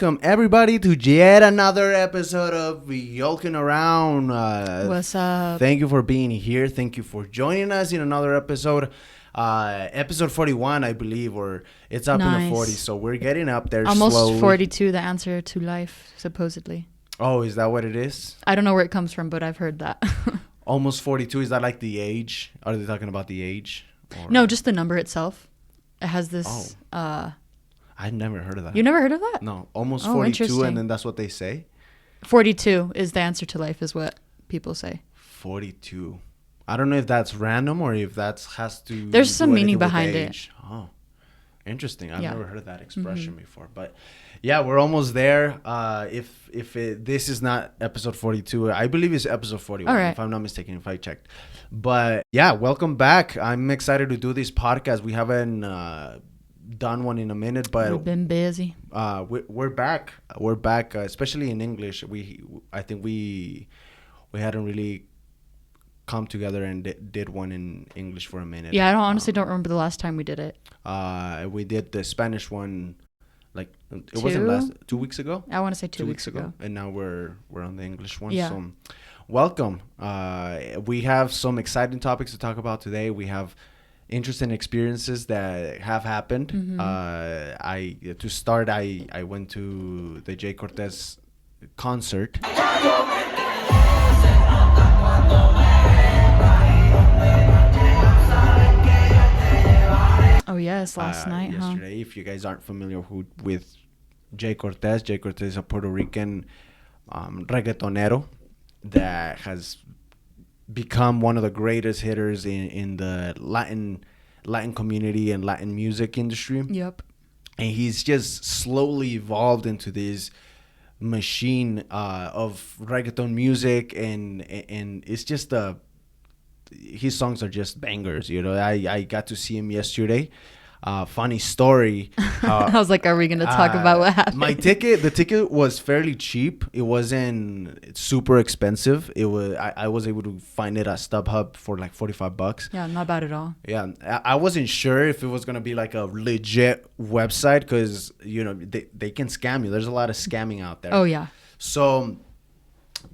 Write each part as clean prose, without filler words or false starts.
welcome everybody to yet another episode of Yolking Around. What's up? Thank you for being here. Thank you for joining us in another episode. Episode 41, I believe, or it's up in the 40s. So we're getting up there Almost slowly. 42, the answer to life, supposedly. Oh, is that what it is? I don't know where it comes from, but I've heard that. Almost 42. Is that like the age? Are they talking about the age? Or? No, just the number itself. It has this... I've never heard of that. You never heard of that? No, almost 42, and then that's what they say? 42 is the answer to life, is what people say. 42. I don't know if that's random or if that has to... There's some meaning behind it. Oh, interesting. I've never heard of that expression before. But yeah, we're almost there. This is not episode 42, I believe it's episode 41, if I'm not mistaken, if I checked. But yeah, welcome back. I'm excited to do this podcast. We haven't... done one in a minute, but we've been busy. We're back. We're back, especially in English. I think we hadn't really come together and did one in English for a minute. Yeah, I honestly don't remember the last time we did it. We did the Spanish one, like it wasn't 2 weeks ago. I want to say two weeks ago, and now we're on the English one. Yeah. So, welcome. We have some exciting topics to talk about today. We have interesting experiences that have happened. To start, I went to the Jay Cortez concert. Oh yes, last night, yesterday. If you guys aren't familiar with Jay Cortez is a Puerto Rican reggaetonero that has become one of the greatest hitters in the Latin community and Latin music industry. Yep. And he's just slowly evolved into this machine of reggaeton music, and it's just his songs are just bangers. You know, I got to see him yesterday. Funny story. I was like, are we going to talk about what happened? The ticket was fairly cheap. It wasn't super expensive. I was able to find it at StubHub for like $45. Yeah, not bad at all. Yeah, I wasn't sure if it was going to be like a legit website because, you know, they can scam you. There's a lot of scamming out there. Oh, yeah. So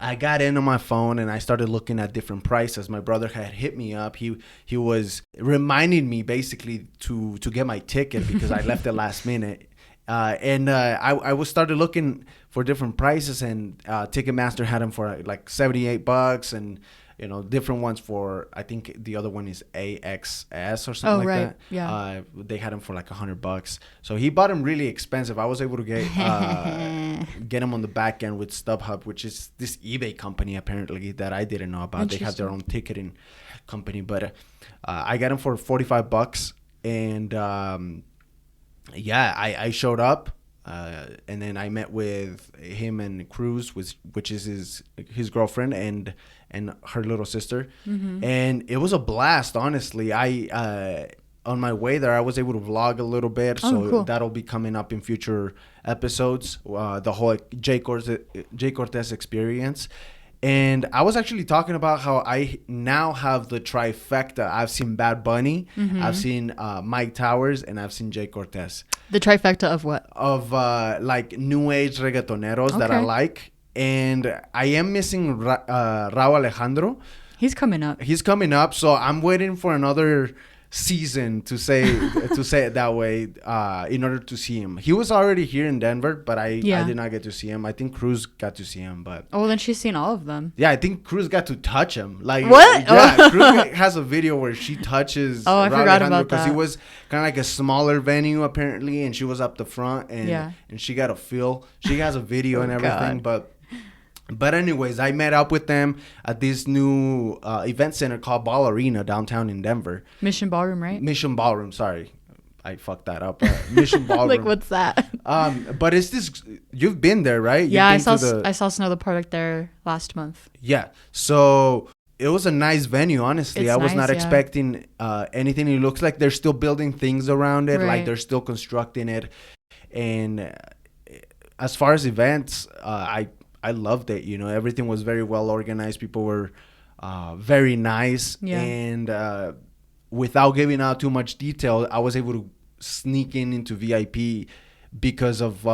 I got in on my phone and I started looking at different prices. My brother had hit me up. He was reminding me basically to get my ticket because I left it last minute. I was started looking for different prices, and Ticketmaster had them for like $78, and you know, different ones for, I think the other one is AXS or something that. Yeah. They had them for like $100. So he bought them really expensive. I was able to get them on the back end with StubHub, which is this eBay company apparently that I didn't know about. They have their own ticketing company, but I got them for $45, and I showed up. And then I met with him and Cruz, which is his girlfriend and her little sister, and it was a blast. Honestly, on my way there, I was able to vlog a little bit, cool. That'll be coming up in future episodes. The whole Jay Cortez experience. And I was actually talking about how I now have the trifecta. I've seen Bad Bunny, I've seen Mike Towers, and I've seen Jay Cortez. The trifecta of what? Of like new age reggaetoneros that I like. And I am missing Rauw Alejandro. He's coming up. So I'm waiting for another season to say it that way in order to see him. He was already here in Denver, but I did not get to see him. I think Cruz got to see him, but then she's seen all of them. Yeah, I think Cruz got to touch him. Like what? Yeah, Cruz has a video where she touches. I forgot about that because he was kind of like a smaller venue apparently, and she was up the front, and she got a feel. She has a video and everything, But anyways, I met up with them at this new event center called Ball Arena downtown in Denver. Mission Ballroom, right? Mission Ballroom, sorry. I fucked that up. Mission Ballroom. Like, what's that? But it's this... You've been there, right? Yeah, I saw Snow the Product there last month. Yeah. So it was a nice venue, honestly. I was not expecting anything. It looks like they're still building things around it. Right. Like, they're still constructing it. And as far as events, I loved it. You know, everything was very well organized. People were very nice. Yeah. And without giving out too much detail, I was able to sneak into VIP because of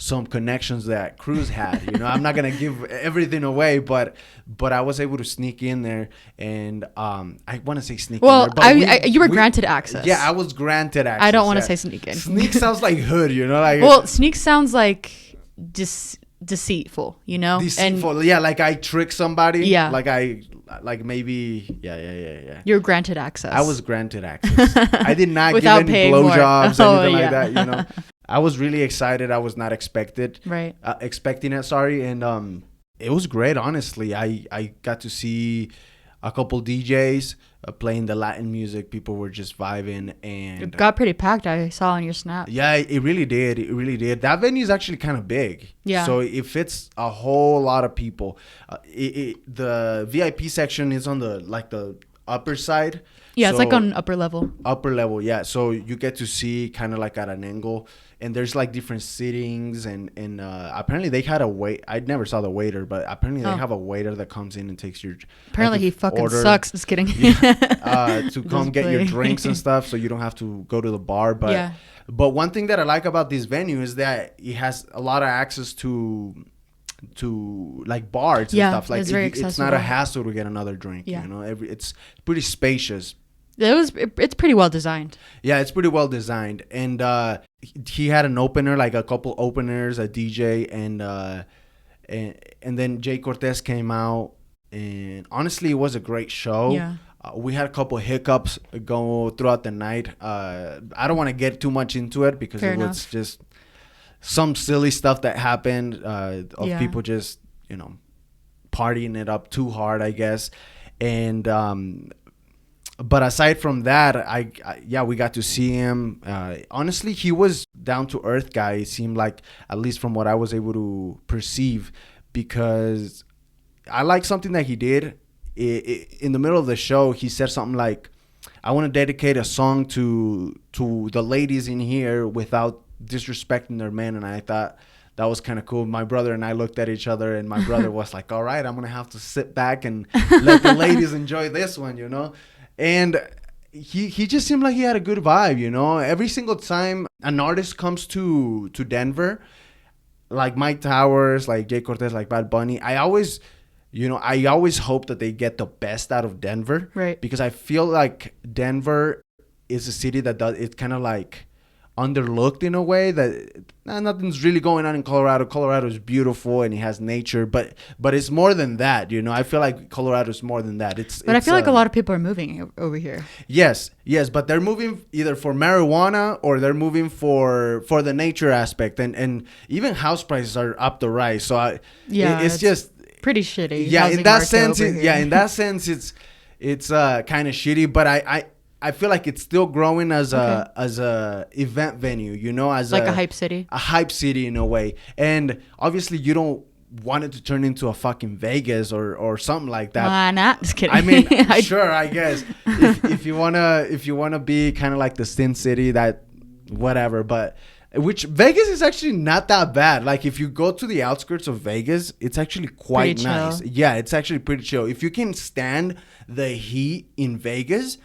some connections that Cruz had. You know, I'm not gonna give everything away, but I was able to sneak in there, and I want to say sneak in there, but you were granted access. Yeah, I was granted access. I don't want to say sneak in. Sneak sounds like hood, you know, like well, sneak sounds like deceitful, you know, deceitful. And yeah, like I trick somebody. Yeah, like maybe yeah. You're granted access. I was granted access. I did not give any blowjobs, anything like that. You know, I was really excited. I was not expecting it. Sorry, and it was great. Honestly, I got to see a couple DJs playing the Latin music. People were just vibing, and it got pretty packed. I saw on your snap. Yeah, it really did. It really did. That venue is actually kind of big. Yeah. So it fits a whole lot of people. The VIP section is on the upper side. Yeah, so, it's like on upper level. Upper level, yeah. So you get to see kind of like at an angle, and there's like different sittings, and apparently they had a wait. I never saw the waiter, but apparently they have a waiter that comes in and takes your. Apparently he fucking order. Sucks. Just kidding. To come get your drinks and stuff, so you don't have to go to the bar. But one thing that I like about this venue is that it has a lot of access to like bars and stuff. Like it's not a hassle to get another drink. You know, it's pretty spacious. It's pretty well designed. Yeah, it's pretty well designed, and he had an opener, like a couple openers, a DJ, and then Jay Cortez came out, and honestly, it was a great show. Yeah. We had a couple hiccups go throughout the night. I don't want to get too much into it because it was just some silly stuff that happened of people just, you know, partying it up too hard, I guess. And but aside from that, we got to see him. Honestly, he was down to earth guy. It seemed like, at least from what I was able to perceive, because I like something that he did. In the middle of the show, he said something like, "I want to dedicate a song to the ladies in here without disrespecting their men." And I thought that was kind of cool. My brother and I looked at each other, and my brother was like, "All right, I'm gonna have to sit back and let the ladies enjoy this one," you know. And he just seemed like he had a good vibe, you know. Every single time an artist comes to Denver, like Mike Towers, like Jay Cortez, like Bad Bunny, I always hope that they get the best out of Denver. Right. Because I feel like Denver is a city that it's kind of like underlooked in a way that nothing's really going on in Colorado. Colorado is beautiful and it has nature, but it's more than that, you know. I feel like Colorado is more than that. But I feel like a lot of people are moving over here. Yes, but they're moving either for marijuana or they're moving for the nature aspect, and even house prices are up the rise. So it's just pretty shitty. Yeah, in that sense, it's kind of shitty, but I feel like it's still growing as a event venue, you know, as like a hype city. A hype city in a way. And obviously you don't want it to turn into a fucking Vegas or something like that. Why not? Just kidding. I mean, sure, I guess. if you wanna be kind of like the Sin City, that whatever, but which Vegas is actually not that bad. Like if you go to the outskirts of Vegas, it's actually quite nice. Yeah, it's actually pretty chill. If you can stand the heat in Vegas.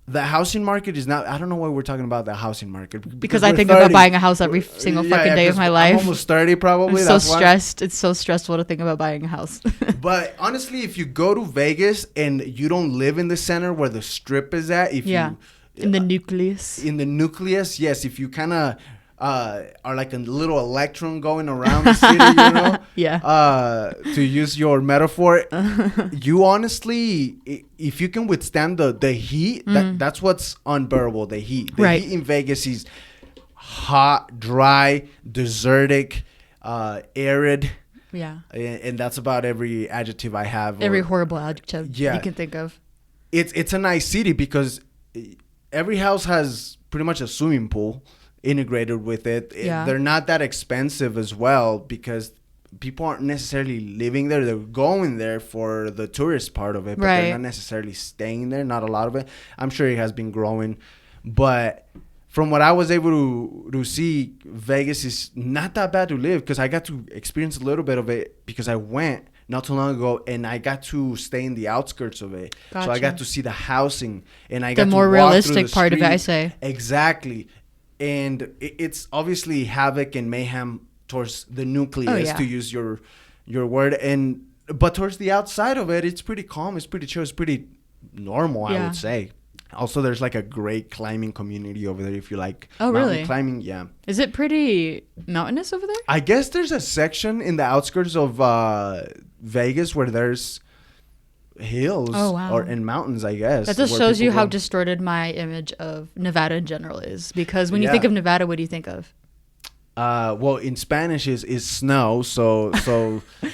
The housing market is not. I don't know why we're talking about the housing market. Because I think about buying a house every single fucking day of my life. I'm almost 30 probably. I'm so stressed. It's so stressful to think about buying a house. But honestly, if you go to Vegas and you don't live in the center where the strip is at. In the nucleus. In the nucleus, yes. If you kind of are like a little electron going around the city, you know? Yeah. To use your metaphor, you honestly, if you can withstand the heat, that's what's unbearable, the heat. The heat in Vegas is hot, dry, desertic, arid. Yeah. And that's about every adjective I have. Every horrible adjective you can think of. It's a nice city because every house has pretty much a swimming pool integrated with it. They're not that expensive as well because people aren't necessarily living there. They're going there for the tourist part of it, but they're not necessarily staying there. Not a lot of it. I'm sure it has been growing, but from what I was able to see, Vegas is not that bad to live because I got to experience a little bit of it because I went not too long ago and I got to stay in the outskirts of it. Gotcha. So I got to see the housing and I got to walk through the more realistic part of it, I say. Exactly. And it's obviously havoc and mayhem towards the nucleus, Oh, yeah. to use your word, but towards the outside of it, it's pretty calm, it's pretty chill, it's pretty normal, I Yeah. would say. Also, there's like a great climbing community over there if you like Oh, mountain really? climbing. Yeah. Is it pretty mountainous over there? I guess there's a section in the outskirts of Vegas where there's hills Oh, wow. and mountains, I guess. That just where shows you people how go. distorted my image of Nevada in general is. Because when you Yeah. think of Nevada, what do you think of? Well, in Spanish is snow, so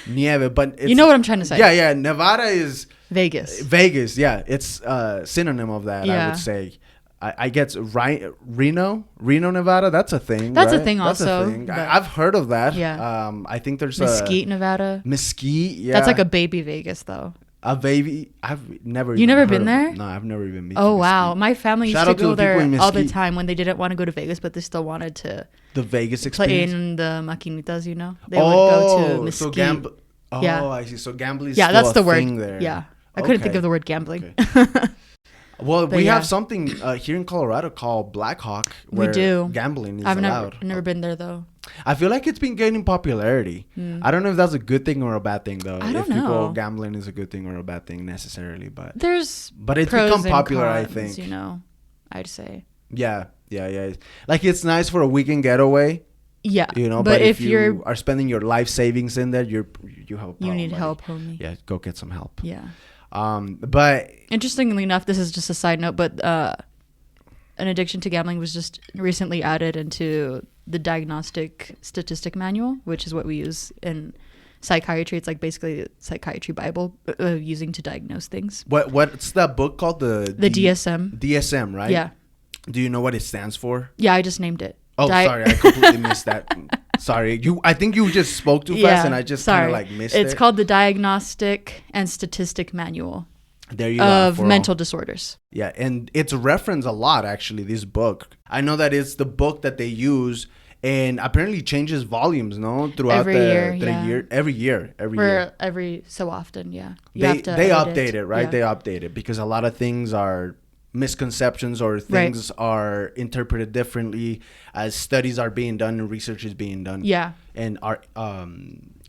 nieve, but it's, You know what I'm trying to say? Yeah. Nevada is Vegas. Yeah, it's synonym of that. I Yeah. would say. I guess Reno, Nevada. That's a thing. That's a right? thing That's also, a thing. but- I've heard of that. Yeah. I think there's Mesquite, Nevada. Mesquite. Yeah. That's like a baby Vegas, though. a baby. I've never. You even never heard been of there? it. No, I've never even been. Oh, to wow. Mesquite. My family used Shout to out to go the there people in all the Mesquite. time when they didn't want to go to Vegas, but they still wanted to The Vegas play experience. in the maquinitas, you know? They would go to Mesquite. Oh, Yeah. I see. So gambling is Yeah, still that's a the word. thing there. Yeah. I couldn't think Okay. of the word gambling. Okay. Well, But we yeah. have something here in Colorado called Black Hawk, We where do. gambling is I've allowed. never been there, though. I feel like it's been gaining popularity. I don't know if that's a good thing or a bad thing, though. I don't if people know. gambling is a good thing or a bad thing necessarily, but There's it's pros become and popular, I cons, think. you know, I'd say. Yeah. Like it's nice for a weekend getaway, Yeah. you know. but if you you're are spending your life savings in there, you have a problem, you need buddy. help, homie. Yeah, go get some help. Yeah. But Interestingly enough, this is just a side note, but an addiction to gambling was just recently added into the Diagnostic Statistic Manual, which is what we use in psychiatry. It's like basically a psychiatry Bible using to diagnose things. what's that book called? The DSM. DSM, right? Yeah. Do you know what it stands for? Yeah, I just named it. Oh, sorry, I completely missed that. Sorry, I think you just spoke too fast, and I just kind of like missed it. It's called the Diagnostic and Statistic Manual there you of go, mental disorders. Yeah, and it's referenced a lot actually. This book, I know that it's the book that they use, and apparently changes volumes, no, throughout Every year, yeah. every year. Or every so often, yeah. They update edit it, right? Yeah. They update it because a lot of things are misconceptions or things are interpreted differently as studies are being done and research is being done. Yeah. And are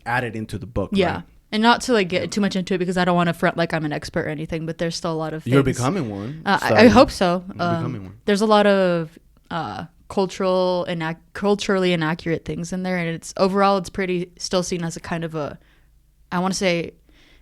added into the book. Yeah. Right? And not to like get too much into it because I don't want to front like I'm an expert or anything, but there's still a lot of things. You're becoming one. I hope so. You're becoming one. There's a lot of culturally inaccurate things in there, and it's pretty still seen as a kind of a, I want to say,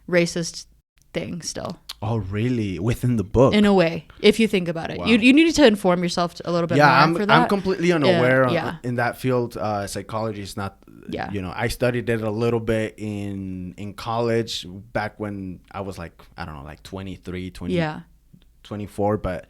racist thing still. Oh, really? Within the book? In a way, if you think about it. Wow. You need to inform yourself a little bit more for that. I'm completely unaware in that field. Psychology is not, Yeah. you know, I studied it a little bit in college back when I was like, I don't know, like 23, 24, but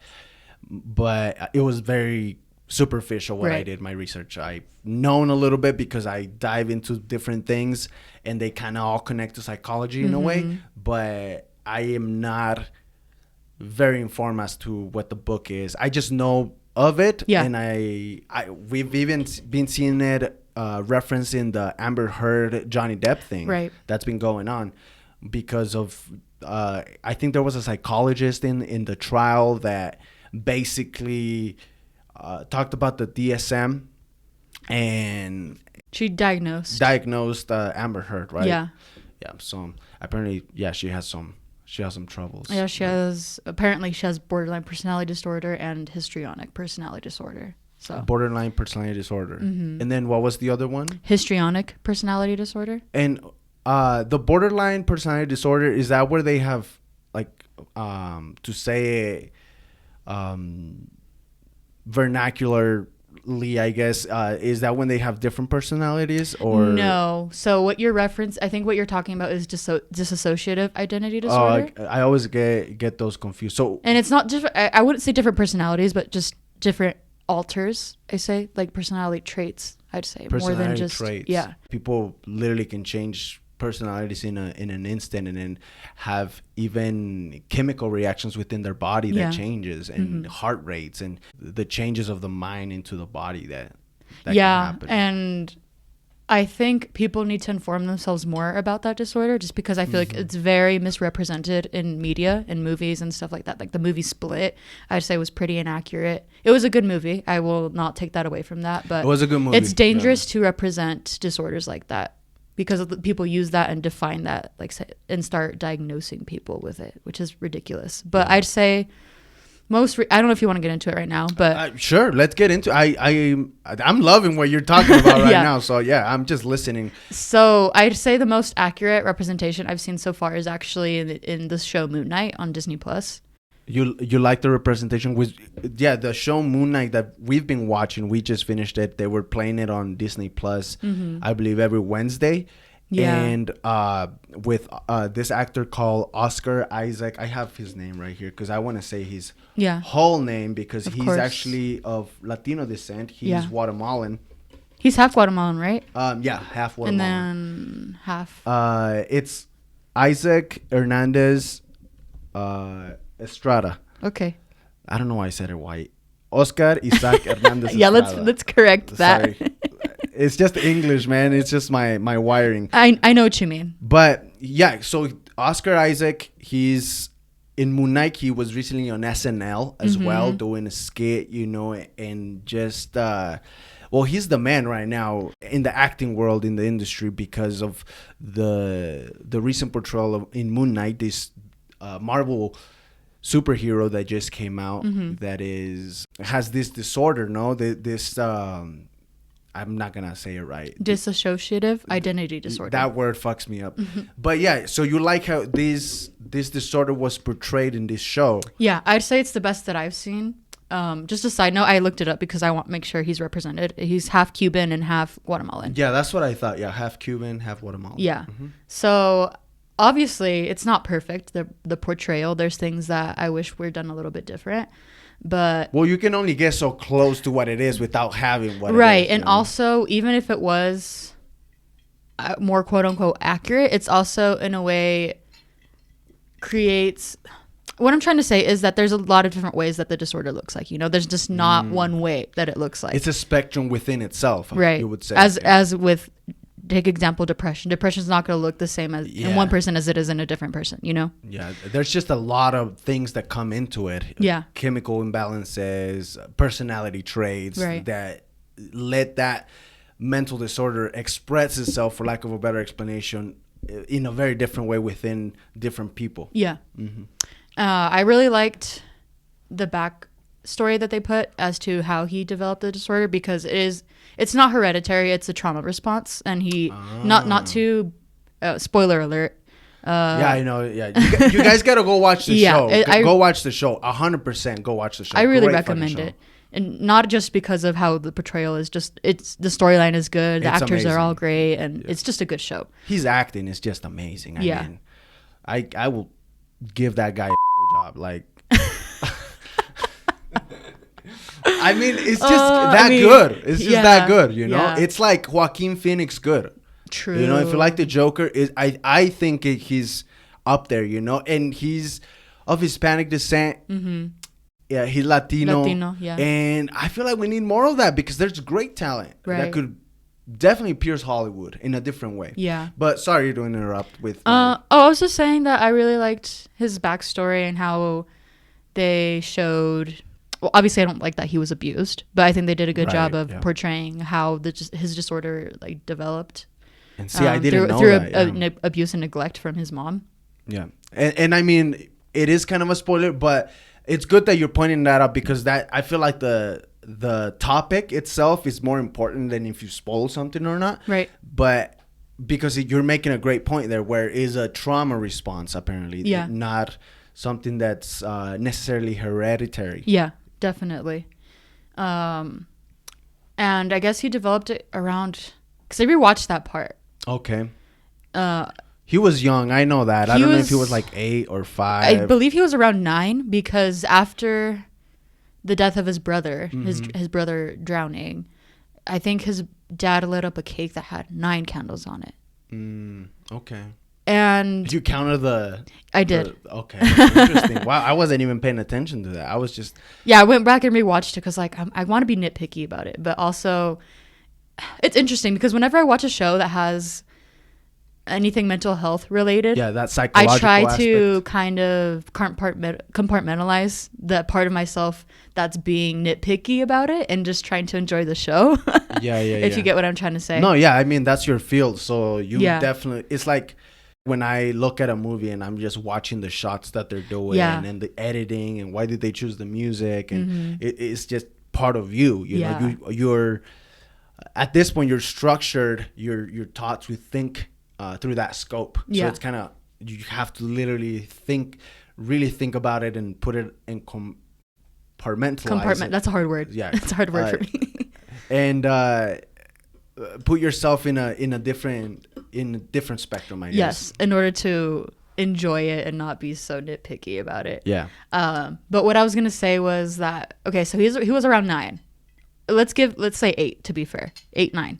it was very superficial when I Right. did my research. I've known a little bit because I dive into different things and they kind of all connect to psychology in a way, but I am not very informed as to what the book is. I just know of it, and we've even been seeing it referenced in the Amber Heard Johnny Depp thing that's been going on because of I think there was a psychologist in the trial that basically talked about the DSM and she diagnosed Amber Heard, right? Yeah. So apparently, she has some troubles. Yeah, she has borderline personality disorder and histrionic personality disorder. So Borderline personality disorder. And then what was the other one? Histrionic personality disorder. And the borderline personality disorder, is that where they have like to say vernacularly, I guess, is that when they have different personalities or no? So what I think what you're talking about is dissociative identity disorder. I always get those confused. So and it's not different. I wouldn't say different personalities, but just different alters. I say like personality traits. I'd say more than just traits. Yeah. People literally can change personalities in an instant and then have even chemical reactions within their body that changes and heart rates and the changes of the mind into the body that can happen. And I think people need to inform themselves more about that disorder, just because I feel like it's very misrepresented in media and movies and stuff like that. Like the movie Split, I'd say was pretty inaccurate. It was a good movie. I will not take that away from that, but It was a good movie. it's dangerous to represent disorders like that, because people use that and define that, like, and start diagnosing people with it, which is ridiculous. But I'd say I don't know if you want to get into it right now, but sure, let's get into. I'm loving what you're talking about right Yeah. now. So yeah, I'm just listening. So I'd say the most accurate representation I've seen so far is actually in the show Moon Knight on Disney Plus. You like the representation with the show Moon Knight that we've been watching. We just finished it. They were playing it on Disney Plus, I believe, every Wednesday. Yeah. And with this actor called Oscar Isaac. I have his name right here because I want to say his whole name, because he's actually of Latino descent. He's Guatemalan. He's half Guatemalan, right? Half Guatemalan. And then half. It's Isaac Hernandez Estrada. Okay. I don't know why I said it white. Oscar Isaac Hernandez Estrada. Yeah, let's correct that. Sorry. It's just English, man. It's just my wiring. I know what you mean. But yeah, so Oscar Isaac, he's in Moon Knight. He was recently on SNL as well, doing a skit, and just he's the man right now in the acting world, in the industry, because of the recent portrayal in Moon Knight, this Marvel superhero that just came out that has this disorder, this I'm not gonna say it right. Dissociative identity disorder. That word fucks me up. But yeah, so you like how this disorder was portrayed in this show? Yeah, I'd say it's the best that I've seen. Just a side note, I looked it up because I want to make sure he's represented. He's half Cuban and half Guatemalan. Yeah, that's what I thought. Yeah, half Cuban, half Guatemalan. Yeah. So obviously it's not perfect, the portrayal. There's things that I wish were done a little bit different. But you can only get so close to what it is without having what right. it is. And also, even if it was more quote unquote accurate, it's also in a way creates. What I'm trying to say is that there's a lot of different ways that the disorder looks like. There's just not one way that it looks like. It's a spectrum within itself, right? You would say. As with, take example, depression. Depression is not going to look the same as in one person as it is in a different person. Yeah, there's just a lot of things that come into it. Yeah, chemical imbalances, personality traits that let that mental disorder express itself, for lack of a better explanation, in a very different way within different people. Yeah. I really liked the backstory that they put as to how he developed the disorder, because it's not hereditary, it's a trauma response, and he not to spoiler alert. Yeah, I know. Yeah, you guys gotta go watch the show. Go watch the show. 100% go watch the show. I really recommend it, and not just because of how the portrayal is. Just the storyline is good. The actors are all great, and it's just a good show. His acting is just amazing. I mean, I will give that guy a job. Like, I mean, it's just good. It's just that good, Yeah. It's like Joaquin Phoenix good. True. If you like the Joker, I think he's up there, and he's of Hispanic descent. Yeah, he's Latino. Yeah. And I feel like we need more of that, because there's great talent that could definitely pierce Hollywood in a different way. Yeah. But sorry to interrupt with... I was just saying that I really liked his backstory and how they showed... Well, obviously I don't like that he was abused, but I think they did a good job of portraying how his disorder developed. And see, I didn't know through that. Abuse and neglect from his mom. Yeah. And I mean, it is kind of a spoiler, but it's good that you're pointing that out, because that I feel like the topic itself is more important than if you spoil something or not. Right. But because you're making a great point there, where it is a trauma response, apparently. Yeah. Not something that's necessarily hereditary. Yeah, definitely. And I guess he developed it around... Because I rewatched that part. Okay. He was young. I know that. I don't know if he was like 8 or 5. I believe he was around 9, because after the death of his brother, his brother drowning, I think his dad lit up a cake that had 9 candles on it. Okay. And you counted I did. Okay. Interesting. Wow. I wasn't even paying attention to that. I was just... Yeah, I went back and rewatched it because I want to be nitpicky about it. But also, it's interesting because whenever I watch a show that has anything mental health related, Yeah, that psychological I try aspect. to kind of compartmentalize that part of myself that's being nitpicky about it and just trying to enjoy the show. Yeah, yeah, If yeah. you get what I'm trying to say. No, yeah, I mean that's your field, so you Yeah. definitely. It's like when I look at a movie and I'm just watching the shots that they're doing Yeah. and the editing and why did they choose the music, and Mhm. it's just part of you. You Yeah. know, you're at this point you're structured. You're taught to think through that scope. Yeah. So it's kind of you have to literally really think about it and put it in compartmentalize it. That's a hard word. Yeah. It's a hard word for me. And put yourself in a different spectrum, I guess. Yes, in order to enjoy it and not be so nitpicky about it. Yeah. But what I was gonna say was that okay, so he was around 9. Let's say 8 to be fair, 8, 9.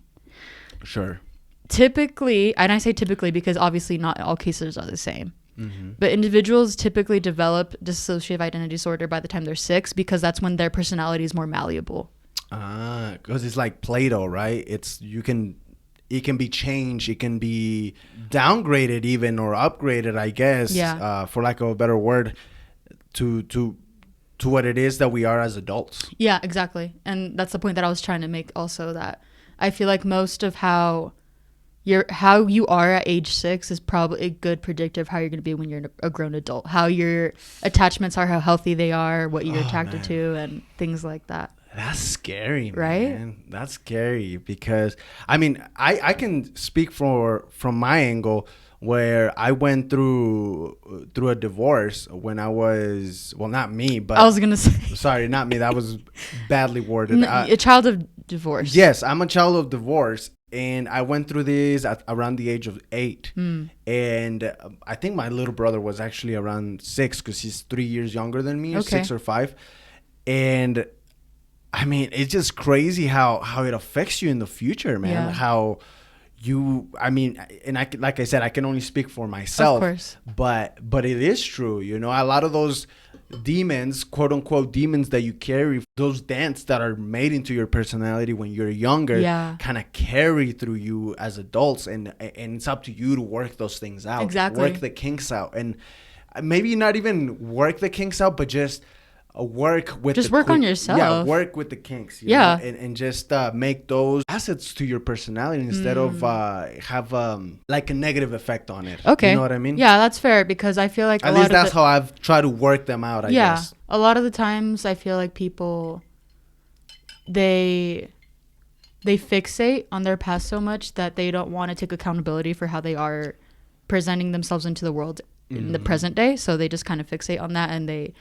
Sure. Typically, and I say typically because obviously not all cases are the same. Mm-hmm. But individuals typically develop dissociative identity disorder by the time they're 6 because that's when their personality is more malleable. Because it's like Play-Doh, right? It can be changed, it can be downgraded even or upgraded, I guess. Yeah. For lack of a better word, to what it is that we are as adults. Yeah, exactly. And that's the point that I was trying to make also, that I feel like most of how you are at age 6 is probably a good predictor of how you're going to be when you're a grown adult. How your attachments are, how healthy they are, what you're attracted to, and things like that. That's scary, right? Man. That's scary because I mean I can speak from my angle where I went through a divorce when I was, well, not me, but I was gonna say sorry, not me. That was badly worded. a child of divorce. Yes, I'm a child of divorce. And I went through this at around the age of 8. And I think my little brother was actually around 6 because he's 3 years younger than me, or 6 or 5. And I mean, it's just crazy how it affects you in the future, man. Yeah. How you, I mean, and like I said, I can only speak for myself. Of course. But it is true, you know, a lot of those demons, quote unquote demons that you carry, those dents that are made into your personality when you're younger, kind of carry through you as adults, and it's up to you to work those things out. Exactly. Work the kinks out, and maybe not even work the kinks out, but just work on yourself. Yeah, work with the kinks. You know, and just make those assets to your personality instead of have like a negative effect on it. Okay, you know what I mean? Yeah, that's fair because I feel like at least that's how I've tried to work them out. I guess. A lot of the times I feel like people they fixate on their past so much that they don't want to take accountability for how they are presenting themselves into the world in the present day. So they just kind of fixate on that, and they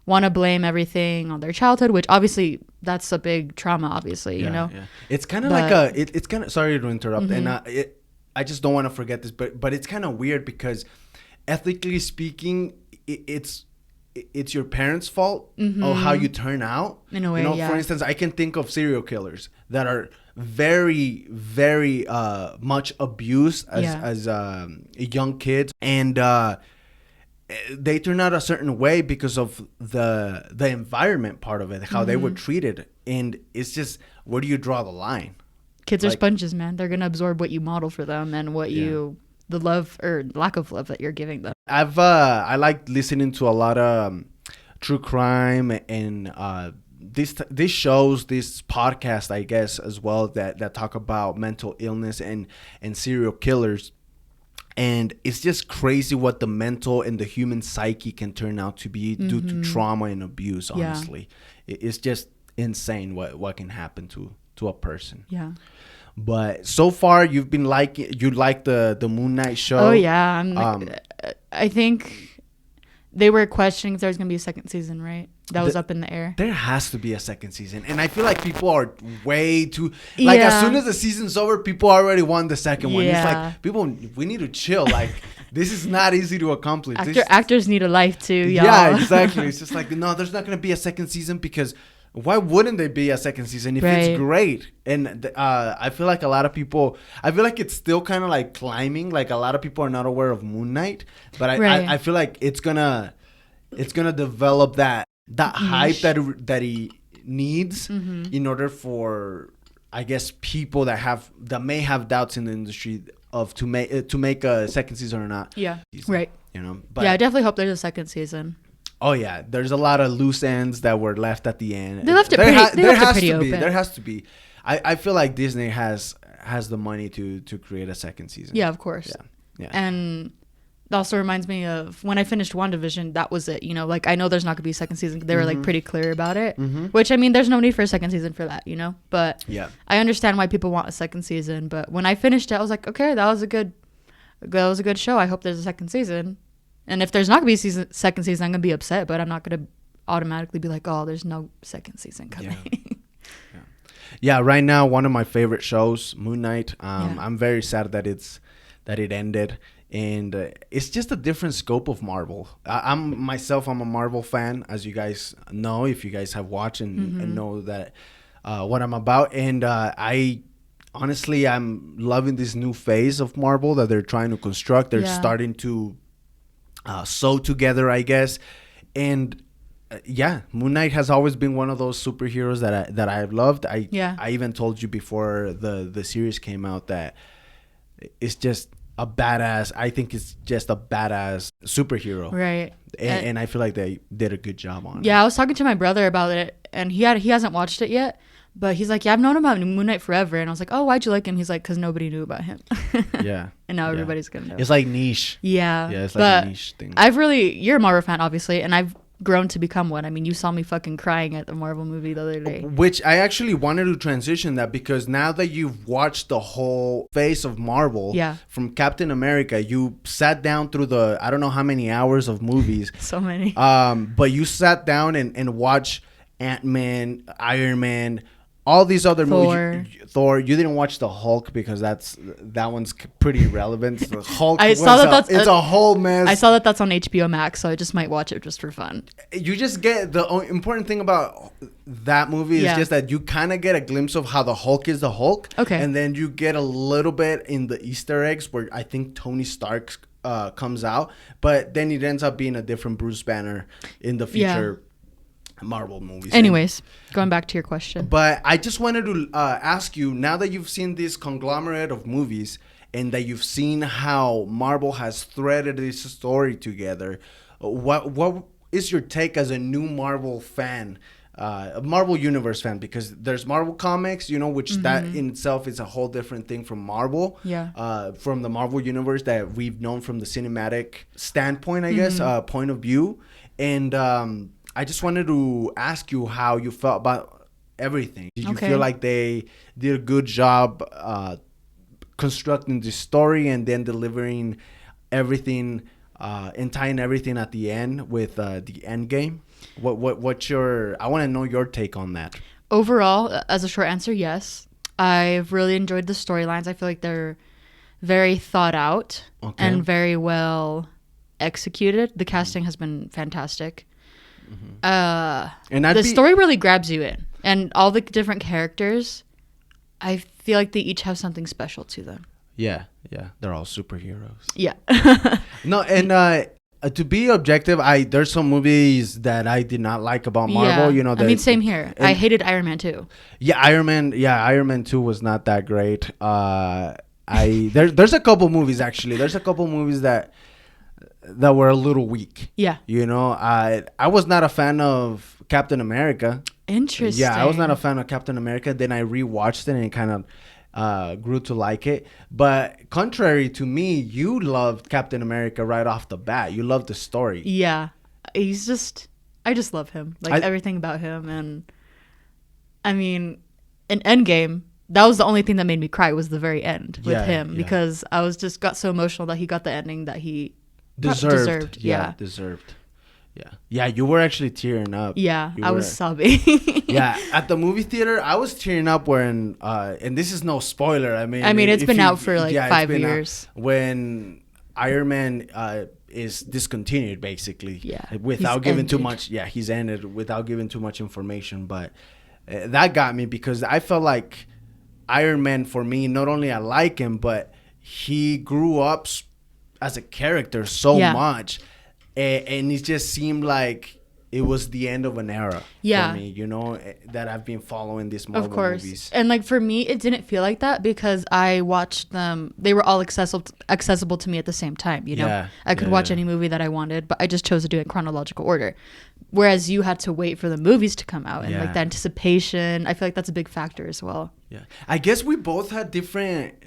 want to blame everything on their childhood, which obviously that's a big trauma, obviously, you know? Yeah. It's kind of like it's kind of, sorry to interrupt. And I just don't want to forget this, but it's kind of weird because ethically speaking, it's your parents' fault of how you turn out. In a way, for instance, I can think of serial killers that are very, very much abused as young kids, and they turn out a certain way because of the environment part of it, how they were treated. And it's just, where do you draw the line? Kids are sponges, man. They're gonna absorb what you model for them and what the love or lack of love that you're giving them. I like listening to a lot of true crime and these shows, this podcast, I guess, as well, that talk about mental illness and serial killers. And it's just crazy what the mental and the human psyche can turn out to be due to trauma and abuse, honestly. It's just insane what can happen to a person. Yeah. But so far, you like the Moon Knight show. Oh, yeah. I think they were questioning if there's going to be a second season, right? That was up in the air. There has to be a second season. And I feel like people are way too... Like, as soon as the season's over, people already want the second one. It's like, people, we need to chill. Like, this is not easy to accomplish. Actors need a life, too, y'all. Yeah, exactly. It's just like, no, there's not going to be a second season because... Why wouldn't there be a second season if it's great? And I feel like a lot of people... I feel like it's still kind of like climbing. Like, a lot of people are not aware of Moon Knight. But I feel like it's gonna develop that hype that he needs in order for I guess people that may have doubts in the industry of to make a second season or not. Yeah. Right. But yeah, I definitely hope there's a second season. Oh yeah, there's a lot of loose ends that were left at the end. They left it pretty open. There has to be. I feel like Disney has the money to create a second season. Yeah, of course. Yeah. And it also reminds me of when I finished WandaVision, that was it. Like, I know there's not going to be a second season. They were like pretty clear about it, which, I mean, there's no need for a second season for that, but yeah, I understand why people want a second season. But when I finished it, I was like, okay, that was a good show. I hope there's a second season. And if there's not going to be a second season, I'm going to be upset, but I'm not going to automatically be like, oh, there's no second season coming. Yeah, right now, one of my favorite shows, Moon Knight. I'm very sad that it ended. And it's just a different scope of Marvel. I'm a Marvel fan, as you guys know, if you guys have watched and know that what I'm about. And honestly, I'm loving this new phase of Marvel that they're trying to construct. They're starting to sew together, I guess. And Moon Knight has always been one of those superheroes that I've loved. I even told you before the series came out that it's just a badass. I think it's just a badass superhero, right? And I feel like they did a good job on it. Yeah, I was talking to my brother about it, and he hasn't watched it yet, but he's like, yeah, I've known about Moon Knight forever. And I was like, oh, why'd you like him? He's like, because nobody knew about him. Yeah. And now everybody's gonna know. It's like niche. Yeah. Yeah, it's like a niche thing. You're a Marvel fan, obviously, and I've grown to become one. I mean, you saw me fucking crying at the Marvel movie the other day. Which I actually wanted to transition that, because now that you've watched the whole phase of Marvel, from Captain America, you sat down through the, I don't know how many hours of movies. So many. But you sat down and watched Ant-Man, Iron Man, all these other movies. Thor. You didn't watch the Hulk because that one's pretty irrelevant. The Hulk. It's a whole mess. I saw that's on HBO Max, so I just might watch it just for fun. You just get the important thing about that movie is just that you kind of get a glimpse of how the Hulk is the Hulk. Okay. And then you get a little bit in the Easter eggs where I think Tony Stark comes out, but then it ends up being a different Bruce Banner in the future. Marvel movies. Anyways, going back to your question. But I just wanted to ask you, now that you've seen this conglomerate of movies and that you've seen how Marvel has threaded this story together, what is your take as a new Marvel fan, a Marvel Universe fan? Because there's Marvel Comics, which that in itself is a whole different thing from Marvel. Yeah. From the Marvel Universe that we've known from the cinematic standpoint, I guess, point of view. And I just wanted to ask you how you felt about everything. Did you feel like they did a good job constructing the story and then delivering everything and tying everything at the end with the end game? What's your? I want to know your take on that. Overall, as a short answer, yes. I've really enjoyed the storylines. I feel like they're very thought out and very well executed. The casting has been fantastic. And the story really grabs you in, and all the different characters, I feel like they each have something special to them. Yeah, they're all superheroes. Yeah. No, and to be objective, there's some movies that I did not like about Marvel. I mean, same here. I hated Iron Man 2. Yeah, Iron Man 2 was not that great. There's a couple movies actually. There's a couple movies that were a little weak. Yeah. I was not a fan of Captain America. Interesting. Yeah, I was not a fan of Captain America. Then I rewatched it and it kind of grew to like it. But contrary to me, you loved Captain America right off the bat. You loved the story. Yeah. I just love him. Everything about him. And I mean, in Endgame, that was the only thing that made me cry was the very end with him. Because I got so emotional that he got the ending that he deserved. Deserved. Yeah, you were actually tearing up. Yeah, I was sobbing. Yeah, at the movie theater, I was tearing up when, and this is no spoiler. I mean, it's been out for 5 years. When Iron Man is discontinued, basically. Yeah. Without giving too much. Yeah, he's ended without giving too much information. But that got me because I felt like Iron Man, for me, not only I like him, but he grew up as a character so much, and it just seemed like it was the end of an era Yeah. for me, you know, that I've been following these Marvel Of course. movies. And like for me, it didn't feel like that because I watched them. They were all accessible to me at the same time. You know, Yeah, I could yeah, watch yeah. any movie that I wanted, but I just chose to do it in chronological order. Whereas you had to wait for the movies to come out and like Yeah. the anticipation. I feel like that's a big factor as well. Yeah, I guess we both had different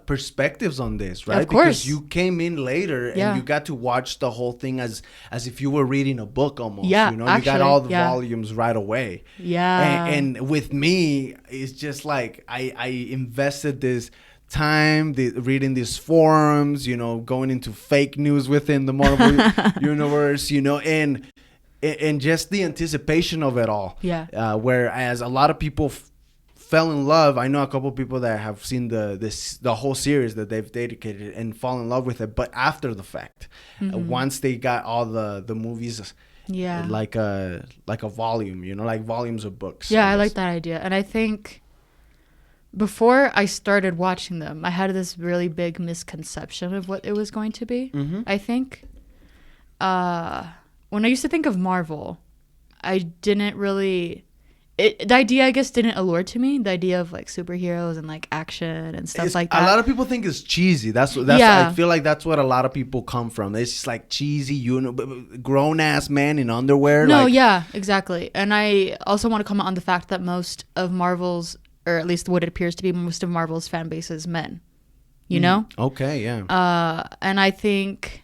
perspectives on this, right? Of course. Because you came in later Yeah. and you got to watch the whole thing as if you were reading a book almost. Yeah, you know, you actually, got all the yeah. volumes right away. Yeah. And with me, it's just like I invested this time reading these forums, you know, going into fake news within the Marvel universe, you know, and just the anticipation of it all. Yeah. Whereas a lot of people fell in love. I know a couple of people that have seen the whole series that they've dedicated and fall in love with it, but after the fact, once they got all the movies, Yeah. like a volume, you know, like volumes of books. Yeah, I like that idea. And I think before I started watching them, I had this really big misconception of what it was going to be. Mm-hmm. I think when I used to think of Marvel, I didn't really... the idea, I guess, didn't allure to me. The idea of like superheroes and like action and stuff like that. A lot of people think it's cheesy. That's Yeah. I feel like that's what a lot of people come from. It's just like cheesy, you know, grown ass man in underwear. No, like, yeah, exactly. And I also want to comment on the fact that most of Marvel's, or at least what it appears to be, most of Marvel's fan base is men. You know? Okay, yeah. And I think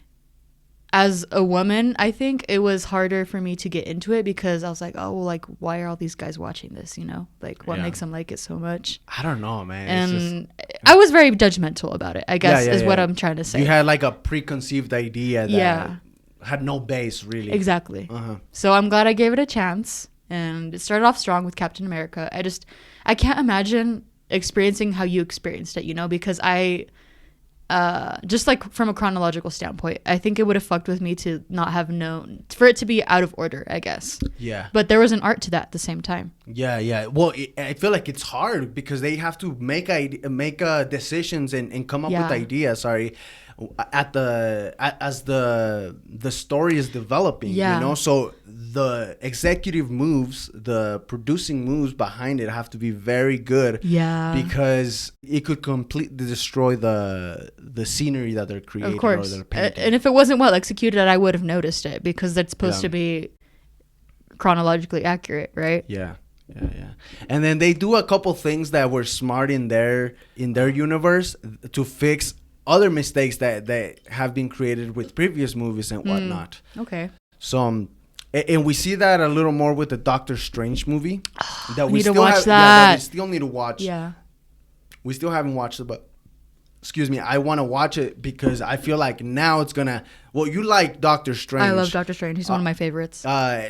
as a woman, I think it was harder for me to get into it because I was like, oh, well, like, why are all these guys watching this? You know, like, what Yeah. makes them like it so much? I don't know, man. And I was very judgmental about it, I guess, is what I'm trying to say. You had like a preconceived idea that Yeah. had no base, really. Exactly. Uh-huh. So I'm glad I gave it a chance. And it started off strong with Captain America. I can't imagine experiencing how you experienced it, you know, because just like from a chronological standpoint, I think it would have fucked with me to not have known, for it to be out of order, I guess. Yeah. But there was an art to that at the same time. Yeah, yeah. Well, I feel like it's hard because they have to make decisions and come up with Yeah. ideas. Sorry, as the story is developing. Yeah. You know, so the executive moves, the producing moves behind it have to be very good. Yeah. Because it could completely destroy the scenery that they're creating. Of course. Or they're painting. And if it wasn't well executed, I would have noticed it because that's supposed Yeah. to be chronologically accurate, right? Yeah. And then they do a couple things that were smart in their universe to fix other mistakes that have been created with previous movies and whatnot. Okay. So, and we see that a little more with the Doctor Strange movie. That need to still watch have, that. Yeah, that we still need to watch. Yeah. We still haven't watched it, but excuse me, I want to watch it because I feel like now it's gonna. Well, you like Doctor Strange. I love Doctor Strange. He's one of my favorites.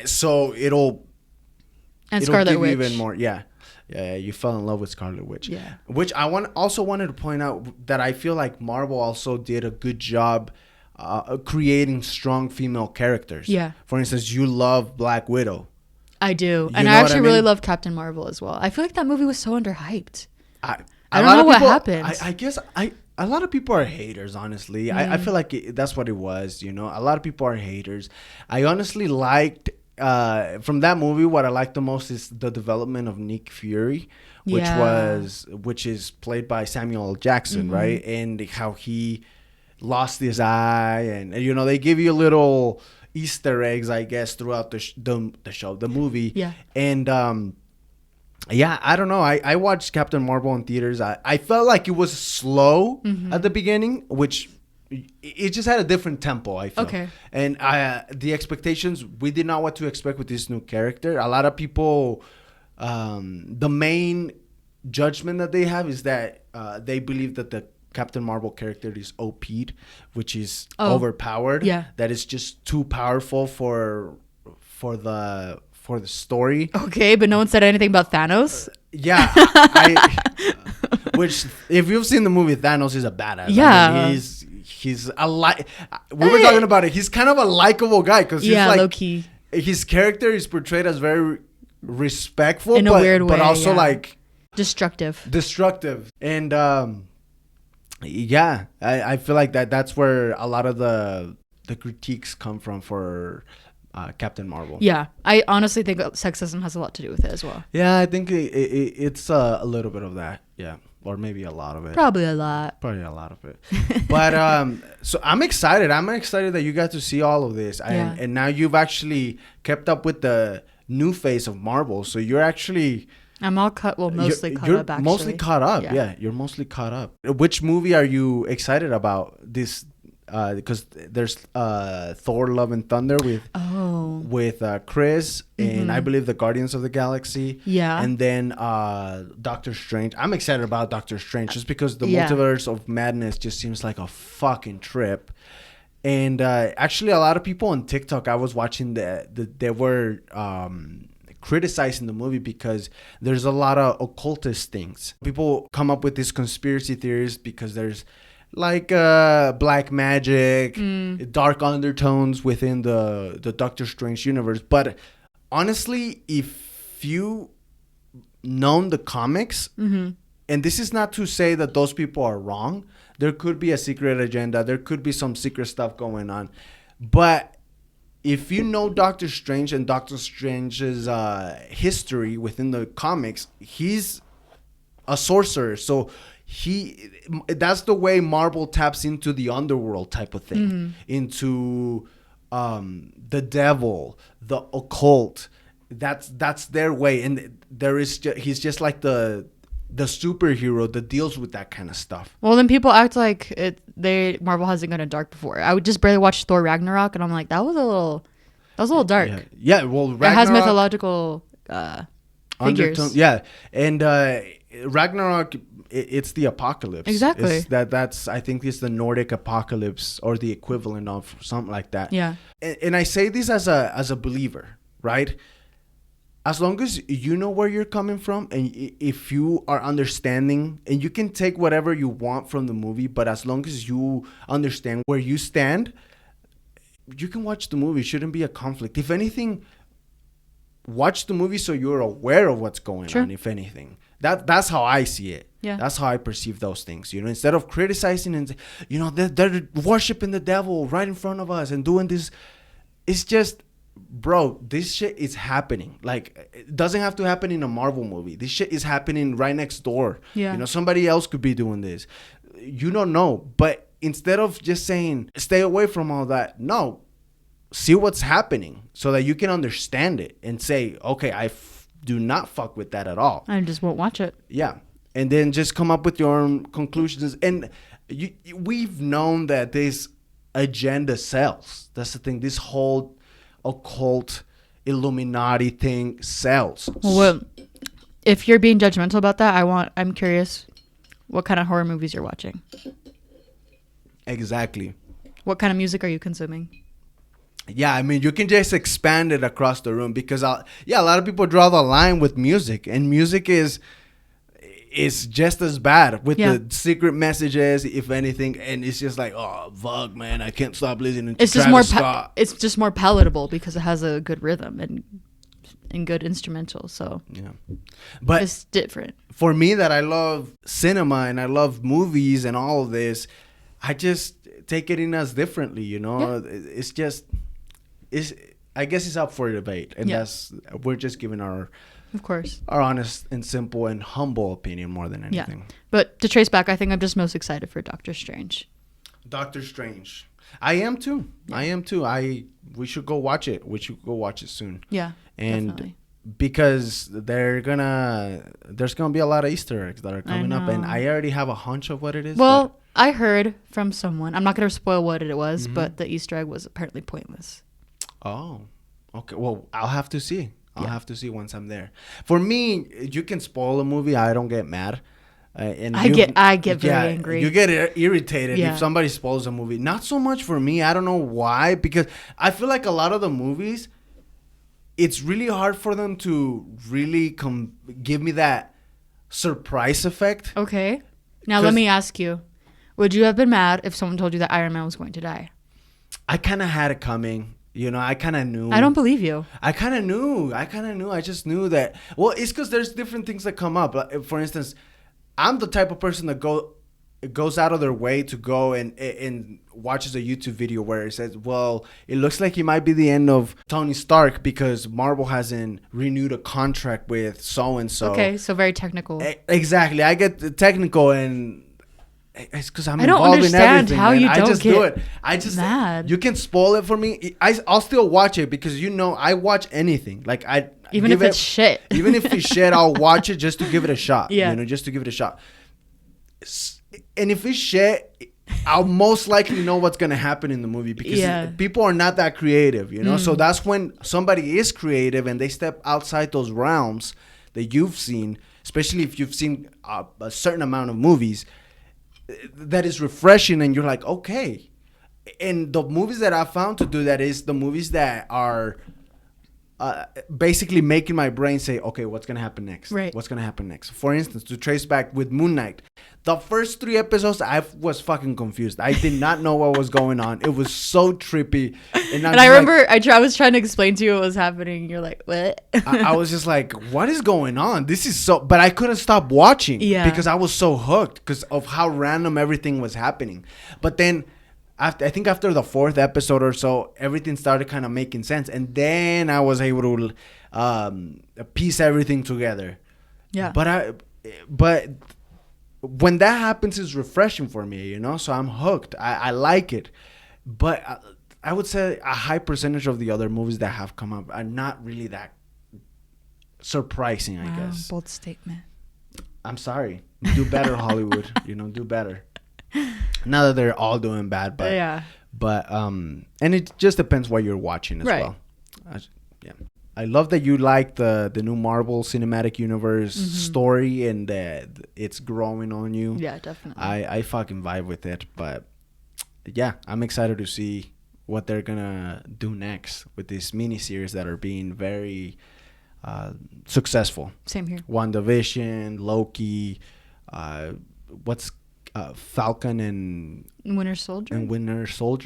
So it'll Scarlet give Witch. you even more. Yeah, you fell in love with Scarlet Witch. Yeah. Which I also wanted to point out that I feel like Marvel also did a good job creating strong female characters. Yeah. For instance, you love Black Widow. I do. And know I what actually I really mean? love Captain Marvel as well. I feel like that movie was so underhyped. I I don't know what happened. I guess a lot of people are haters, honestly. I feel like that's what it was, you know. A lot of people are haters. I honestly liked from that movie, what I liked the most is the development of Nick Fury, which is played by Samuel L. Jackson, right? And how he lost his eye, and you know, they give you little Easter eggs, I guess, throughout the movie. Yeah. And yeah, I don't know. I watched Captain Marvel in theaters. I felt like it was slow at the beginning, which it just had a different tempo, I feel. Okay. And the expectations, we did not know what to expect with this new character. A lot of people, the main judgment that they have is that they believe that the Captain Marvel character is OP'd, which is overpowered. Yeah. That is just too powerful for the story. Okay, but no one said anything about Thanos. Yeah, which if you've seen the movie, Thanos is a badass. Yeah. I mean, he's we were talking about it. He's kind of a likable guy because he's like low key. His character is portrayed as very respectful In a weird way, but also yeah. like Destructive. And yeah, I feel like that's where a lot of the critiques come from for Captain Marvel. Yeah, I honestly think sexism has a lot to do with it as well. Yeah, I think it's a little bit of that. Yeah, or maybe a lot of it. Probably a lot. Probably a lot of it. But so I'm excited. I'm excited that you got to see all of this, and now you've actually kept up with the new phase of Marvel. So you're actually. I'm all mostly caught up, actually. Mostly caught up, yeah. You're mostly caught up. Which movie are you excited about this? Because there's Thor: Love and Thunder with Chris, and I believe the Guardians of the Galaxy. Yeah. And then Doctor Strange. I'm excited about Doctor Strange just because the Multiverse of Madness just seems like a fucking trip. And actually, a lot of people on TikTok, I was watching they were criticizing the movie because there's a lot of occultist things. People come up with these conspiracy theories because there's like black magic, dark undertones within the Doctor Strange universe. But honestly, if you known the comics, and this is not to say that those people are wrong, there could be a secret agenda, there could be some secret stuff going on, but if you know Doctor Strange and Doctor Strange's history within the comics, he's a sorcerer. So that's the way Marvel taps into the underworld type of thing, into the devil, the occult. That's their way, and he's just like the superhero that deals with that kind of stuff. Well, then people act like Marvel hasn't gone dark before. I would just barely watch Thor Ragnarok, and I'm like, that was a little dark. Yeah. Well, Ragnarok, it has mythological figures. Yeah, and Ragnarok, it's the apocalypse. Exactly. That's I think it's the Nordic apocalypse or the equivalent of something like that. Yeah. And I say this as a believer, right? As long as you know where you're coming from, and if you are understanding, and you can take whatever you want from the movie, but as long as you understand where you stand, you can watch the movie. It shouldn't be a conflict. If anything, watch the movie so you're aware of what's going on, if anything. That's how I see it. Yeah. That's how I perceive those things. Instead of criticizing and, they're worshiping the devil right in front of us and doing this. It's just... Bro, this shit is happening. Like, it doesn't have to happen in a Marvel movie. This shit is happening right next door. Yeah. Somebody else could be doing this. You don't know. But instead of just saying, stay away from all that, no. See what's happening so that you can understand it and say, okay, do not fuck with that at all. I just won't watch it. Yeah. And then just come up with your own conclusions. And we've known that this agenda sells. That's the thing. This whole occult Illuminati thing sells. Well, if you're being judgmental about that, I'm curious what kind of horror movies you're watching. Exactly. What kind of music are you consuming? Yeah, I mean, you can just expand it across the room because a lot of people draw the line with music, and music is just as bad with the secret messages, if anything, and it's just like, oh fuck, man, I can't stop listening to Travis Scott. It's just more palatable because it has a good rhythm and good instrumental. So yeah, but it's different for me that I love cinema and I love movies and all of this. I just take it in as differently, It's just I guess it's up for debate, and we're just giving our. Of course. Our honest and simple and humble opinion more than anything. Yeah. But to trace back, I think I'm just most excited for Doctor Strange. Doctor Strange. I am too. Yeah. We should go watch it. We should go watch it soon. Yeah. And definitely. Because there's gonna be a lot of Easter eggs that are coming up, and I already have a hunch of what it is. Well, I heard from someone. I'm not gonna spoil what it was, but the Easter egg was apparently pointless. Oh. Okay. Well, I'll have to see. I'll have to see once I'm there. For me, you can spoil a movie. I don't get mad. And I get very angry. You get irritated if somebody spoils a movie. Not so much for me. I don't know why. Because I feel like a lot of the movies, it's really hard for them to really give me that surprise effect. Okay. Now let me ask you. Would you have been mad if someone told you that Iron Man was going to die? I kind of had it coming. I kind of knew. I don't believe you. I kind of knew. I just knew that. Well, it's because there's different things that come up. For instance, I'm the type of person that goes out of their way to go and watches a YouTube video where it says, well, it looks like it might be the end of Tony Stark because Marvel hasn't renewed a contract with so-and-so. Okay, so very technical. Exactly. I get the technical, and it's because I'm I don't involved in understand everything. how man. you I don't just get do it. I just mad. You can spoil it for me. I'll still watch it because I watch anything. Like even if it's shit. Even if it's shit, I'll watch it just to give it a shot. Yeah. Just to give it a shot. And if it's shit, I'll most likely know what's gonna happen in the movie because people are not that creative. So that's when somebody is creative and they step outside those realms that you've seen, especially if you've seen a certain amount of movies. That is refreshing, and you're like, okay. And the movies that I found to do that is the movies that are basically making my brain say, okay, what's gonna happen next? Right. What's gonna happen next? For instance, to trace back with Moon Knight, the first 3 episodes, I was fucking confused. I did not know what was going on. It was so trippy. And I remember I was trying to explain to you what was happening. You're like, what? I was just like, what is going on? This is so... But I couldn't stop watching because I was so hooked because of how random everything was happening. But then... I think after the 4th episode or so, everything started kind of making sense. And then I was able to piece everything together. Yeah. But when that happens, it's refreshing for me, So I'm hooked. I like it. But I would say a high percentage of the other movies that have come up are not really that surprising, I guess. Bold statement. I'm sorry. Do better, Hollywood. Do better. Not that they're all doing bad, but and it just depends what you're watching as well. I love that you like the new Marvel Cinematic Universe story and that it's growing on you. Yeah, definitely. I fucking vibe with it, but yeah, I'm excited to see what they're gonna do next with these miniseries that are being very successful. Same here. WandaVision, Loki, Falcon and Winter Soldier.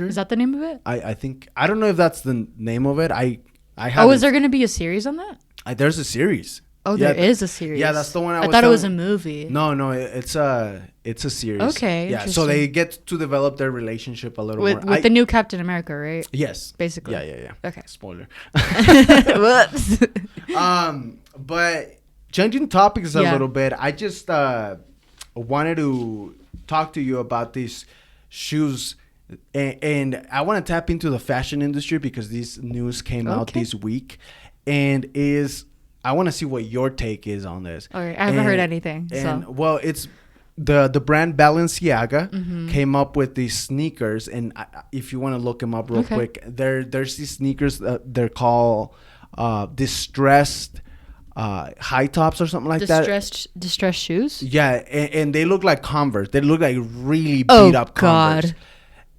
Is that the name of it? I think I don't know if that's the name of it. I is there going to be a series on that? There's a series. Oh, there is a series. Yeah, that's the one I thought it was a movie. No, it's a series. Okay. Yeah, so they get to develop their relationship a little more with the new Captain America, right? Yes. Basically. Yeah. Okay. Spoiler. Whoops. But changing topics a little bit, I just wanted to talk to you about these shoes, and I want to tap into the fashion industry because this news came out this week, and I want to see what your take is on this. All right, I haven't heard anything. Well, it's the brand Balenciaga came up with these sneakers, and if you want to look them up real quick, there's these sneakers they're called distressed high tops or something like that. Distressed shoes? Yeah, and they look like Converse. They look like really beat up Converse.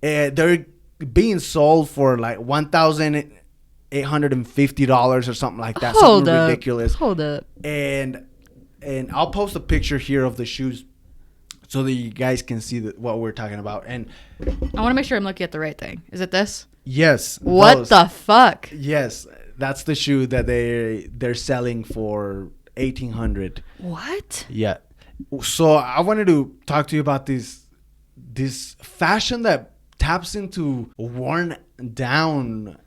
They're being sold for like $1,850 or something like that. Something ridiculous. Hold up. And I'll post a picture here of the shoes so that you guys can see what we're talking about. And I want to make sure I'm looking at the right thing. Is it this? Yes. What the fuck? Yes. That's the shoe that they're selling for $1,800. What? Yeah. So I wanted to talk to you about this fashion that taps into worn down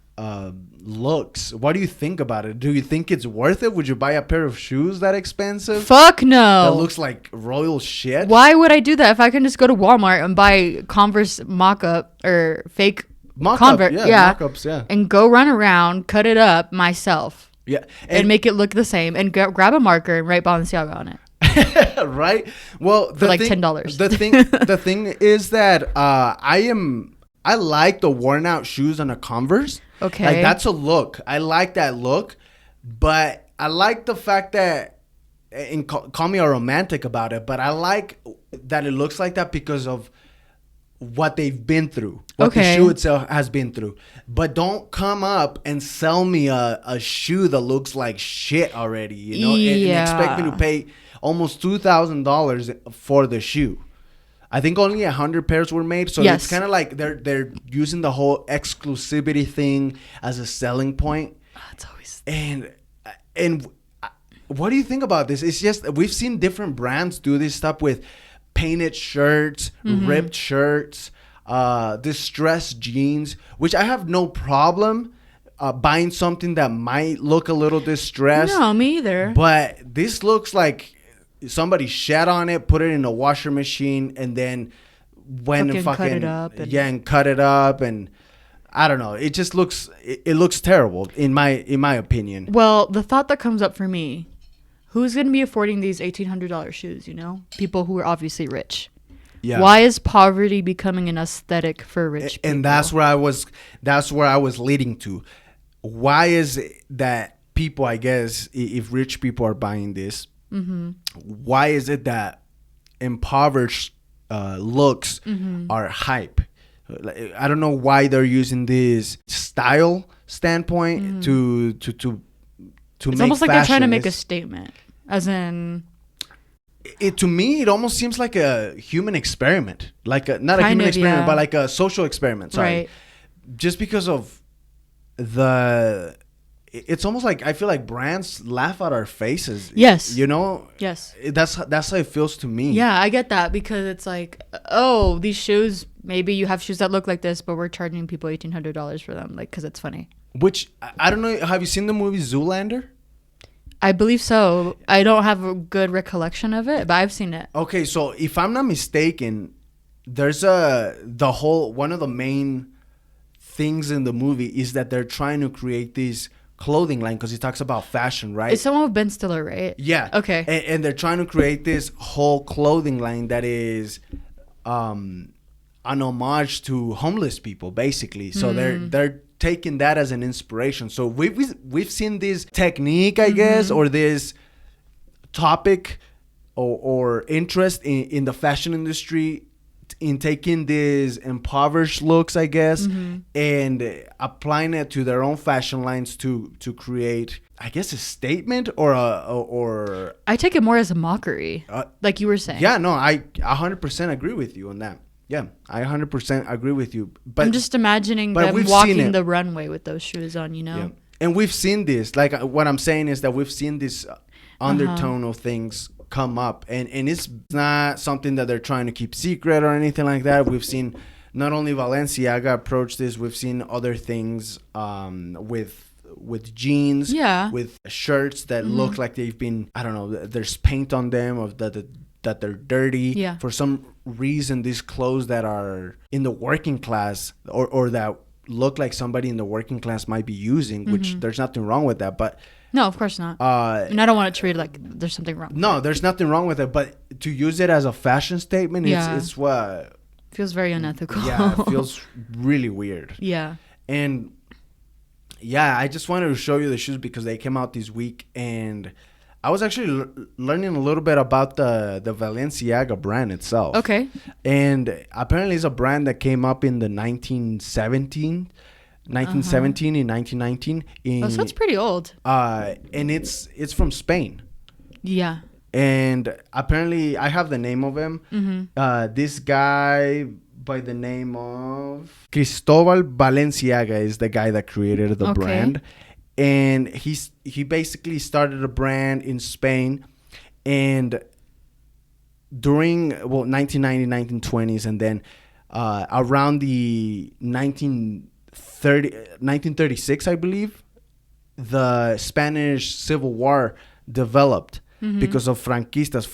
looks. What do you think about it? Do you think it's worth it? Would you buy a pair of shoes that expensive? Fuck no. That looks like royal shit. Why would I do that if I can just go to Walmart and buy Converse mock-up or fake Converse, mock-ups, yeah, and go run around, cut it up myself, yeah, and make it look the same, and grab a marker and write Balenciaga on it. Right. Well, for like $10. The thing is that I like the worn out shoes on a Converse. Okay, like that's a look. I like that look, but I like the fact that, and call me a romantic about it, but I like that it looks like that because of what they've been through, what the shoe itself has been through. But don't come up and sell me a shoe that looks like shit already, and expect me to pay almost $2,000 for the shoe. I think only 100 pairs were made, so it's kind of like they're using the whole exclusivity thing as a selling point. It's always and what do you think about this? It's just we've seen different brands do this stuff with painted shirts, ripped shirts, distressed jeans, which I have no problem buying something that might look a little distressed. No, me either. But this looks like somebody shat on it, put it in a washer machine, and then went and fucking cut it up. and cut it up, and I don't know. It just looks it looks terrible in my opinion. Well, the thought that comes up for me, who's going to be affording these $1,800 shoes, you know? People who are obviously rich. Yeah. Why is poverty becoming an aesthetic for rich people? And that's where I was leading to. Why is it that people, I guess, if rich people are buying this, why is it that impoverished looks are hype? I don't know why they're using this style standpoint to it's make almost like they're trying to make a It's- statement, as in to me, it almost seems like a human experiment, not a Kind human of, experiment, yeah. but like a social experiment. Sorry, right. just because of it's almost like I feel like brands laugh at our faces. Yes. You know, Yes. that's how it feels to me. Yeah, I get that, because it's like, oh, these shoes, maybe you have shoes that look like this, but we're charging people $1,800 for them, like, because it's funny. Which I don't know. Have you seen the movie Zoolander? I believe so. I don't have a good recollection of it, but I've seen it. Okay, so if I'm not mistaken, there's one of the main things in the movie is that they're trying to create this clothing line, because he talks about fashion, right? It's someone with Ben Stiller, right? Yeah. Okay. And they're trying to create this whole clothing line that is an homage to homeless people, basically. So they're taking that as an inspiration. So we've seen this technique, I guess, or this topic or interest in the fashion industry, in taking these impoverished looks, I guess, and applying it to their own fashion lines to create, I guess, a statement or I take it more as a mockery, like you were saying. yeah, no, I 100% agree with you on that. Yeah, I 100% agree with you. But I'm just imagining them we've seen walking it. the runway with those shoes on, you know? Yeah. And we've seen this. Like, what I'm saying is that we've seen this undertone of things come up, and it's not something that they're trying to keep secret or anything like that. We've seen not only Balenciaga approach this, we've seen other things with jeans, with shirts that look like they've been, I don't know, there's paint on them, or that they're dirty. Yeah. For some reason, these clothes that are in the working class, or that look like somebody in the working class might be using, which there's nothing wrong with that, but No, of course not. And I don't want to treat it like there's something wrong. no, there's nothing wrong with it, but to use it as a fashion statement, Yeah. it's what Feels very unethical. yeah, it feels really weird. Yeah. And yeah, I just wanted to show you the shoes because they came out this week, and I was actually learning a little bit about the Balenciaga brand itself. Okay. And apparently it's a brand that came up in the 1917 in 1919. Oh, so it's pretty old. And it's from Spain. Yeah. And apparently I have the name of him. This guy by the name of Cristobal Balenciaga is the guy that created the brand. And he basically started a brand in Spain, and during 1990, 1920s, and then around the 1936, I believe, the Spanish Civil War developed because of Franquistas.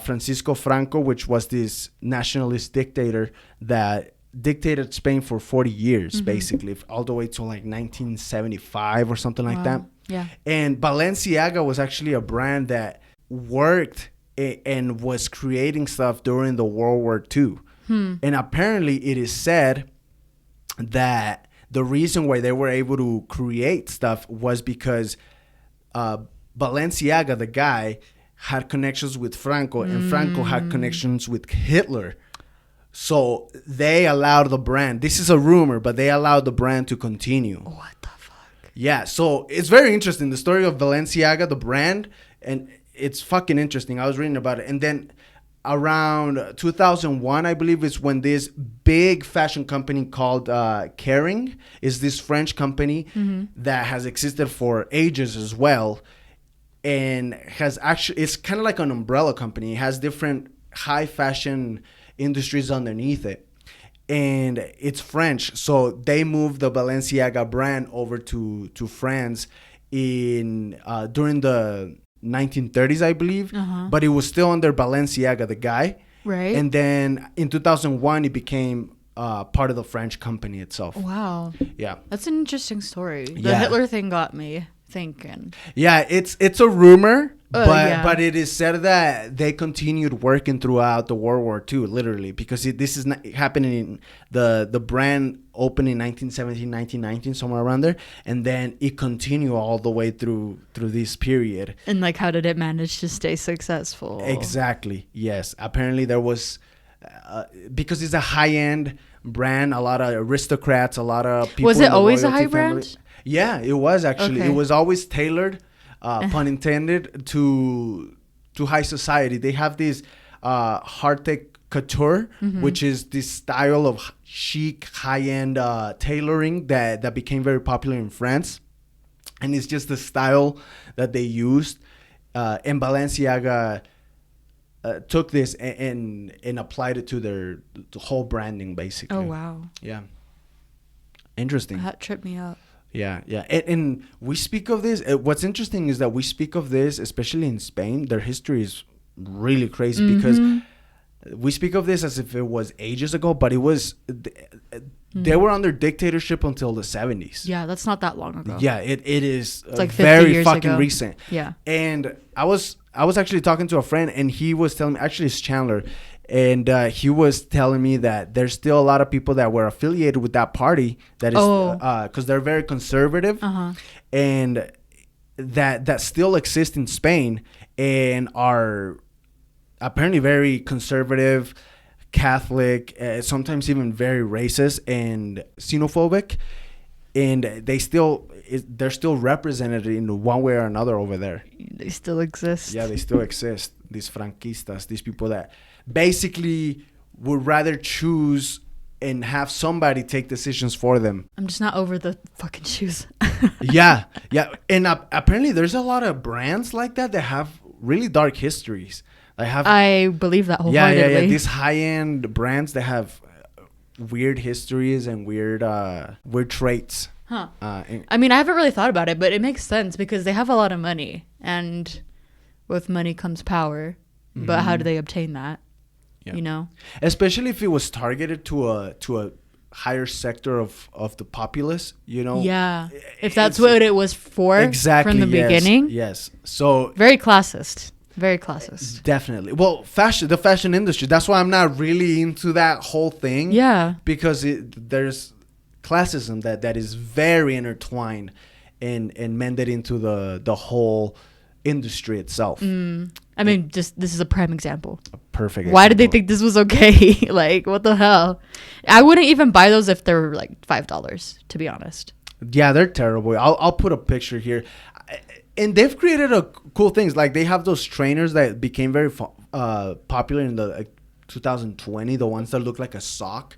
Francisco Franco, which was this nationalist dictator that dictated Spain for 40 years, basically, all the way to like 1975 or something like that. Yeah. And Balenciaga was actually a brand that worked and was creating stuff during the World War II. And apparently it is said that the reason why they were able to create stuff was because Balenciaga, the guy, had connections with Franco, and Franco had connections with Hitler. So they allowed the brand. This is a rumor, but they allowed the brand to continue. What the fuck? Yeah, so it's very interesting, the story of Balenciaga, the brand, and it's fucking interesting. I was reading about it. And then around 2001, I believe, is when this big fashion company called Kering, is this French company that has existed for ages as well, and has actually, it's kind of like an umbrella company. It has different high fashion industries underneath it. And it's French, so they moved the Balenciaga brand over to France in during the 1930s, I believe. But it was still under Balenciaga, the guy. Right. And then in 2001, it became part of the French company itself. Wow. Yeah. That's an interesting story. The Yeah. Hitler thing got me thinking. Yeah, it's a rumor, Yeah. but it is said that they continued working throughout the World War II, literally, because this is not happening in the brand opened in 1917, 1919, somewhere around there, and then it continued all the way through this period. And like, how did it manage to stay successful? Exactly. Yes. Apparently there was because it's a high-end brand, a lot of aristocrats, a lot of people. Was it in the always a royalty high family. brand? Yeah, it was actually. Okay. It was always tailored, pun intended, to high society. They have this Hardtech couture, which is this style of chic, high-end tailoring that became very popular in France. And it's just the style that they used. And Balenciaga took this and applied it to the whole branding, basically. Oh, wow. Yeah. Interesting. That tripped me up. Yeah. And we speak of this. What's interesting is that we speak of this, especially in Spain. Their history is really crazy because we speak of this as if it was ages ago, but it was they were under dictatorship until the 70s. Yeah, that's not that long ago. Yeah, it is It's like 50 very years fucking ago. recent. Yeah. And I was actually talking to a friend, and he was telling me, actually it's Chandler, and he was telling me that there's still a lot of people that were affiliated with that party that is because they're very conservative, and that still exist in Spain and are apparently very conservative, Catholic, sometimes even very racist and xenophobic, and they're still represented in one way or another over there. They still exist. Yeah, they still exist. These franquistas, these people that basically would rather choose and have somebody take decisions for them. I'm just not over the fucking shoes. Yeah. And apparently there's a lot of brands like that have really dark histories. I believe that wholeheartedly. Yeah. These high-end brands that have weird histories and weird traits. Huh. I mean, I haven't really thought about it, but it makes sense because they have a lot of money, and with money comes power. But how do they obtain that? Yeah. You know, especially if it was targeted to a higher sector of the populace. You know. Yeah. If that's what it was for. Exactly. From the beginning. Yes. So very classist. Very classist. Definitely. Well, the fashion industry. That's why I'm not really into that whole thing. Yeah. Because there's classism that is very intertwined and mended into the whole industry itself. I mean, just this is a prime example. A perfect Why example. did they think this was okay? Like, what the hell? I wouldn't even buy those if they were like $5, to be honest. Yeah, they're terrible. I'll put a picture here. And they've created cool things. Like, they have those trainers that became very popular in the 2020. The ones that look like a sock.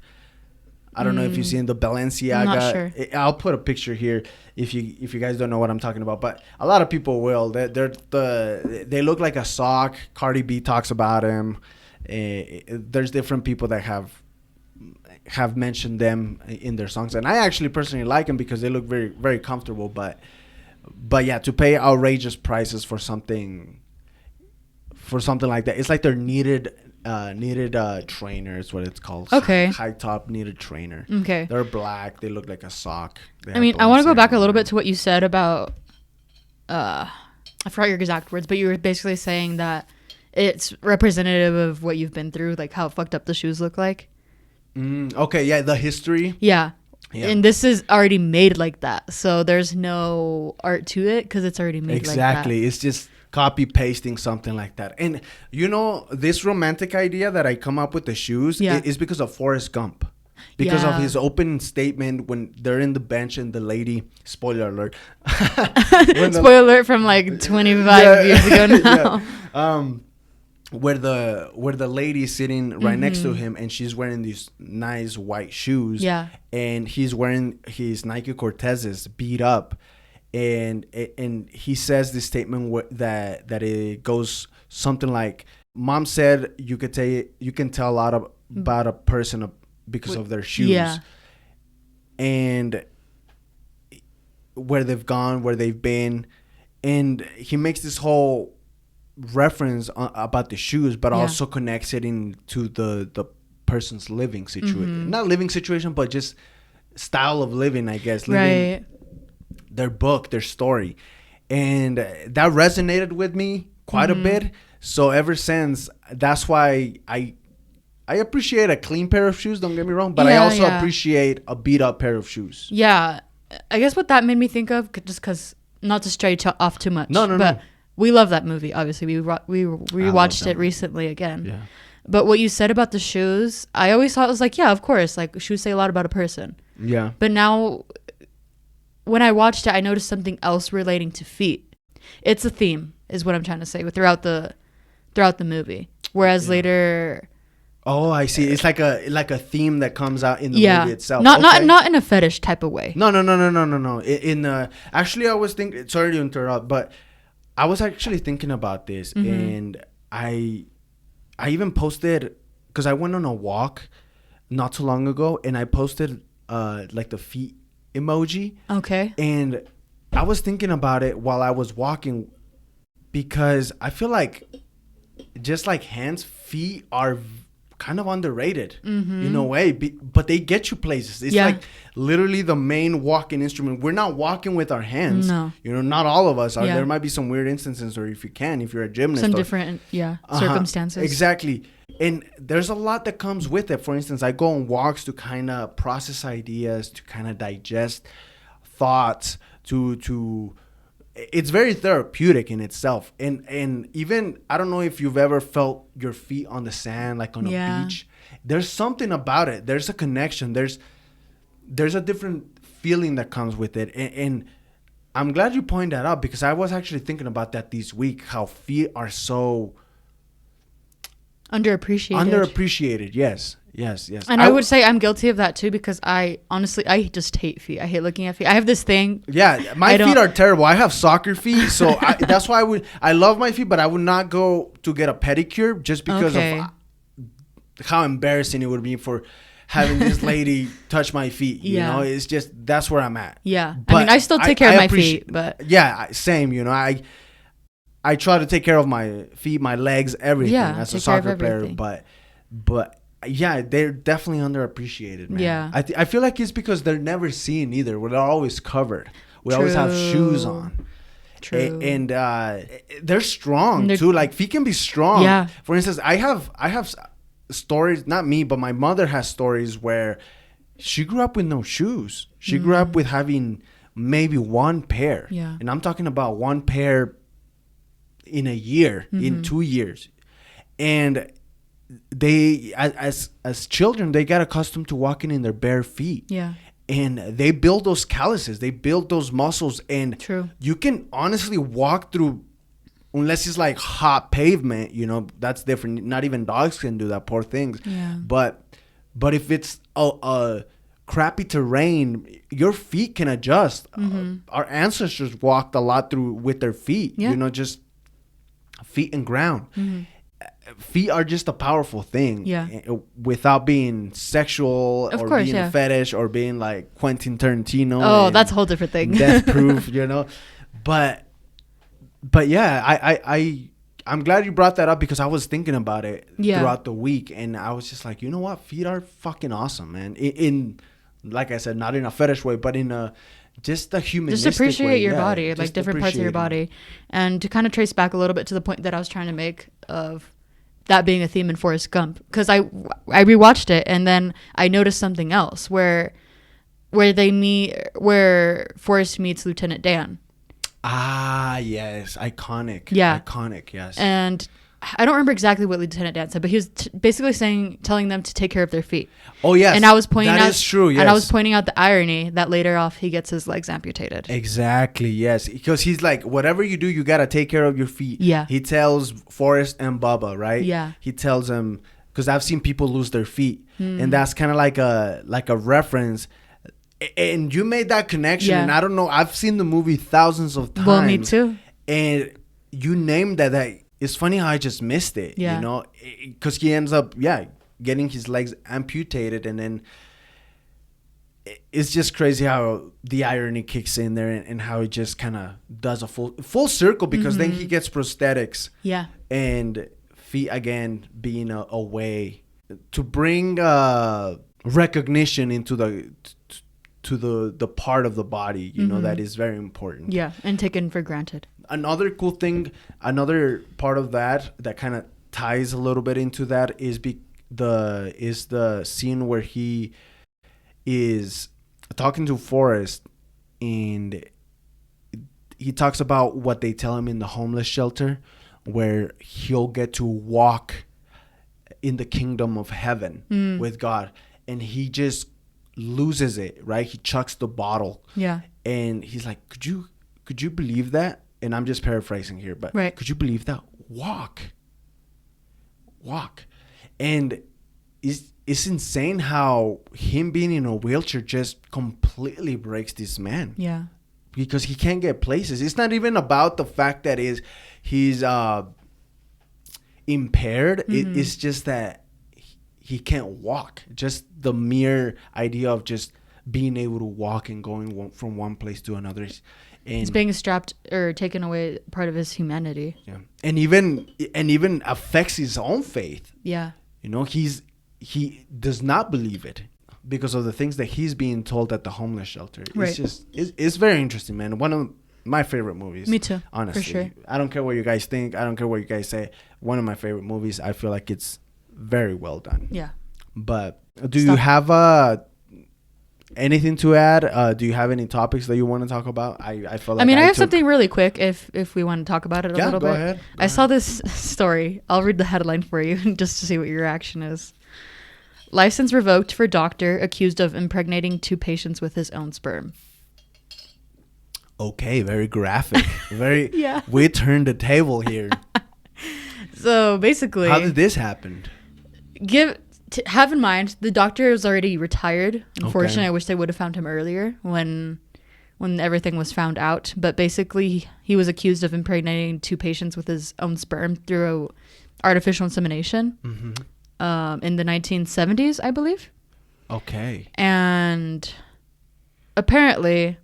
I don't know if you've seen the Balenciaga. I'm not sure. I'll put a picture here if you guys don't know what I'm talking about. But a lot of people will. They look like a sock. Cardi B talks about them. There's different people that have mentioned them in their songs, and I actually personally like them because they look very, very comfortable. But yeah, to pay outrageous prices for something like that, it's like they're needed trainer is what it's called. Okay. High top needed trainer. Okay. They're black. They look like a sock. I mean, I want to go back a little bit to what you said about, I forgot your exact words, but you were basically saying that it's representative of what you've been through, like how fucked up the shoes look like. Okay. Yeah. The history. Yeah. Yeah. And this is already made like that. So there's no art to it because it's already made like that. Exactly. It's just copy pasting something like that. And this romantic idea that I come up with the shoes is because of Forrest Gump. Because of his opening statement when they're in the bench and the lady, spoiler alert. Spoiler alert from like 25 years ago now. Yeah. Where the lady's sitting right next to him and she's wearing these nice white shoes. Yeah. And he's wearing his Nike Cortezes beat up. And he says this statement that it goes something like, Mom said you can tell a lot about a person because of their shoes. Yeah. And where they've gone, where they've been. And he makes this whole reference about the shoes, but also connects it into the person's living situation. Not living situation, but just style of living, I guess. Living their book, their story. And that resonated with me quite a bit. So ever since, that's why I appreciate a clean pair of shoes, don't get me wrong, but I also appreciate a beat up pair of shoes. Yeah. I guess what that made me think of, just because, not to stray off too much. But we love that movie, obviously. We rewatched it recently again. Yeah. But what you said about the shoes, I always thought it was like, yeah, of course. Like, shoes say a lot about a person. Yeah. But now, when I watched it, I noticed something else relating to feet. It's a theme, is what I'm trying to say, throughout the movie. Whereas later... Oh, I see. It's like a theme that comes out in the movie itself. Not in a fetish type of way. No. Actually, I was thinking. Sorry to interrupt, but I was actually thinking about this, and I even posted, because I went on a walk not too long ago, and I posted like the feet emoji. Okay. And I was thinking about it while I was walking, because I feel like just like hands, feet are kind of underrated in a way, but they get you places. It's like literally the main walking instrument. We're not walking with our hands. No. Not all of us are. There might be some weird instances, or if you're a gymnast. Some different, circumstances. Exactly. And there's a lot that comes with it. For instance, I go on walks to kind of process ideas, to kind of digest thoughts, to it's very therapeutic in itself. And even, I don't know if you've ever felt your feet on the sand, like on a beach. There's something about it. There's a connection. There's a different feeling that comes with it. And I'm glad you pointed that out, because I was actually thinking about that this week, how feet are so underappreciated. Yes. And I would say I'm guilty of that too, because I just hate feet. I hate looking at feet. I have this thing. Yeah, my feet are terrible. I have soccer feet, so that's why I love my feet, but I would not go to get a pedicure just because of how embarrassing it would be for having this lady touch my feet. You know, it's just, that's where I'm at. Yeah, but I mean, I still take care of my feet, but same. I try to take care of my feet, my legs, everything as a soccer player, but yeah, they're definitely underappreciated, man. Yeah. I feel like it's because they're never seen either. They're always covered. We always have shoes on. True. And they're strong too. Like, feet can be strong. Yeah. For instance, I have stories, not me, but my mother has stories where she grew up with no shoes. She grew up with having maybe one pair. Yeah. And I'm talking about one pair in a year, in 2 years. And they, as children, they got accustomed to walking in their bare feet. Yeah. And they build those calluses, they build those muscles, and you can honestly walk through, unless it's like hot pavement, that's different. Not even dogs can do that, poor things. Yeah. But if it's a crappy terrain, your feet can adjust. Our ancestors walked a lot with their feet, just feet and ground. Feet are just a powerful thing, without being sexual being a fetish or being like Quentin Tarantino. Oh, that's a whole different thing. Death Proof, But yeah, I'm glad you brought that up, because I was thinking about it throughout the week, and I was just like, you know what, feet are fucking awesome, man. In like I said, not in a fetish way, but in a just a humanistic way. Just appreciate your body, like different parts of your body. And to kind of trace back a little bit to the point that I was trying to make of that being a theme in Forrest Gump, because I rewatched it, and then I noticed something else where they meet, where Forrest meets Lieutenant Dan. Ah, yes, iconic. Yeah, iconic. Yes. And I don't remember exactly what Lieutenant Dan said, but he was basically telling them to take care of their feet. Oh yes, and I was pointing out that is true. Yes. And I was pointing out the irony that later off he gets his legs amputated. Exactly. Yes, because he's like, whatever you do, you gotta take care of your feet. Yeah. He tells Forrest and Bubba, right? Yeah. He tells them, because I've seen people lose their feet, and that's kind of like a reference. And you made that connection, and I don't know. I've seen the movie thousands of times. Well, me too. And you named that it's funny how I just missed it. Yeah. You know, because he ends up getting his legs amputated, and then it's just crazy how the irony kicks in there, and how he just kind of does a full circle, because then he gets prosthetics. Yeah. And feet again being a way to bring recognition into the part of the body, you know, that is very important. Yeah, and taken for granted. Another cool thing, another part of that kind of ties a little bit into that is the scene where he is talking to Forrest, and he talks about what they tell him in the homeless shelter, where he'll get to walk in the kingdom of heaven with God, and he just loses it, right? He chucks the bottle. Yeah. And he's like, could you believe that? And I'm just paraphrasing here, but right. Could you believe that? Walk. And it's insane how him being in a wheelchair just completely breaks this man. Yeah. Because he can't get places. It's not even about the fact that he's impaired. It's just that he can't walk. Just the mere idea of just being able to walk and going from one place to another. And he's being strapped or taken away part of his humanity. Yeah. And even affects his own faith. Yeah. You know, he does not believe it because of the things that he's being told at the homeless shelter. Right. It's very interesting, man. One of my favorite movies. Me too. Honestly. For sure. I don't care what you guys think. I don't care what you guys say. One of my favorite movies. I feel like it's very well done. Yeah. But do you have anything to add? Do you have any topics that you want to talk about? I feel like I have something really quick if we want to talk about it a little bit. Yeah, go ahead. I saw this story. I'll read the headline for you just to see what your reaction is. License revoked for doctor accused of impregnating 2 patients with his own sperm. Okay, very graphic. Very. Yeah. We turned the table here. So basically, how did this happen? Have in mind the doctor is already retired. Unfortunately, Okay. I wish they would have found him earlier when everything was found out. But basically, he was accused of impregnating 2 patients with his own sperm through artificial insemination in the 1970s, I believe. Okay. And apparently,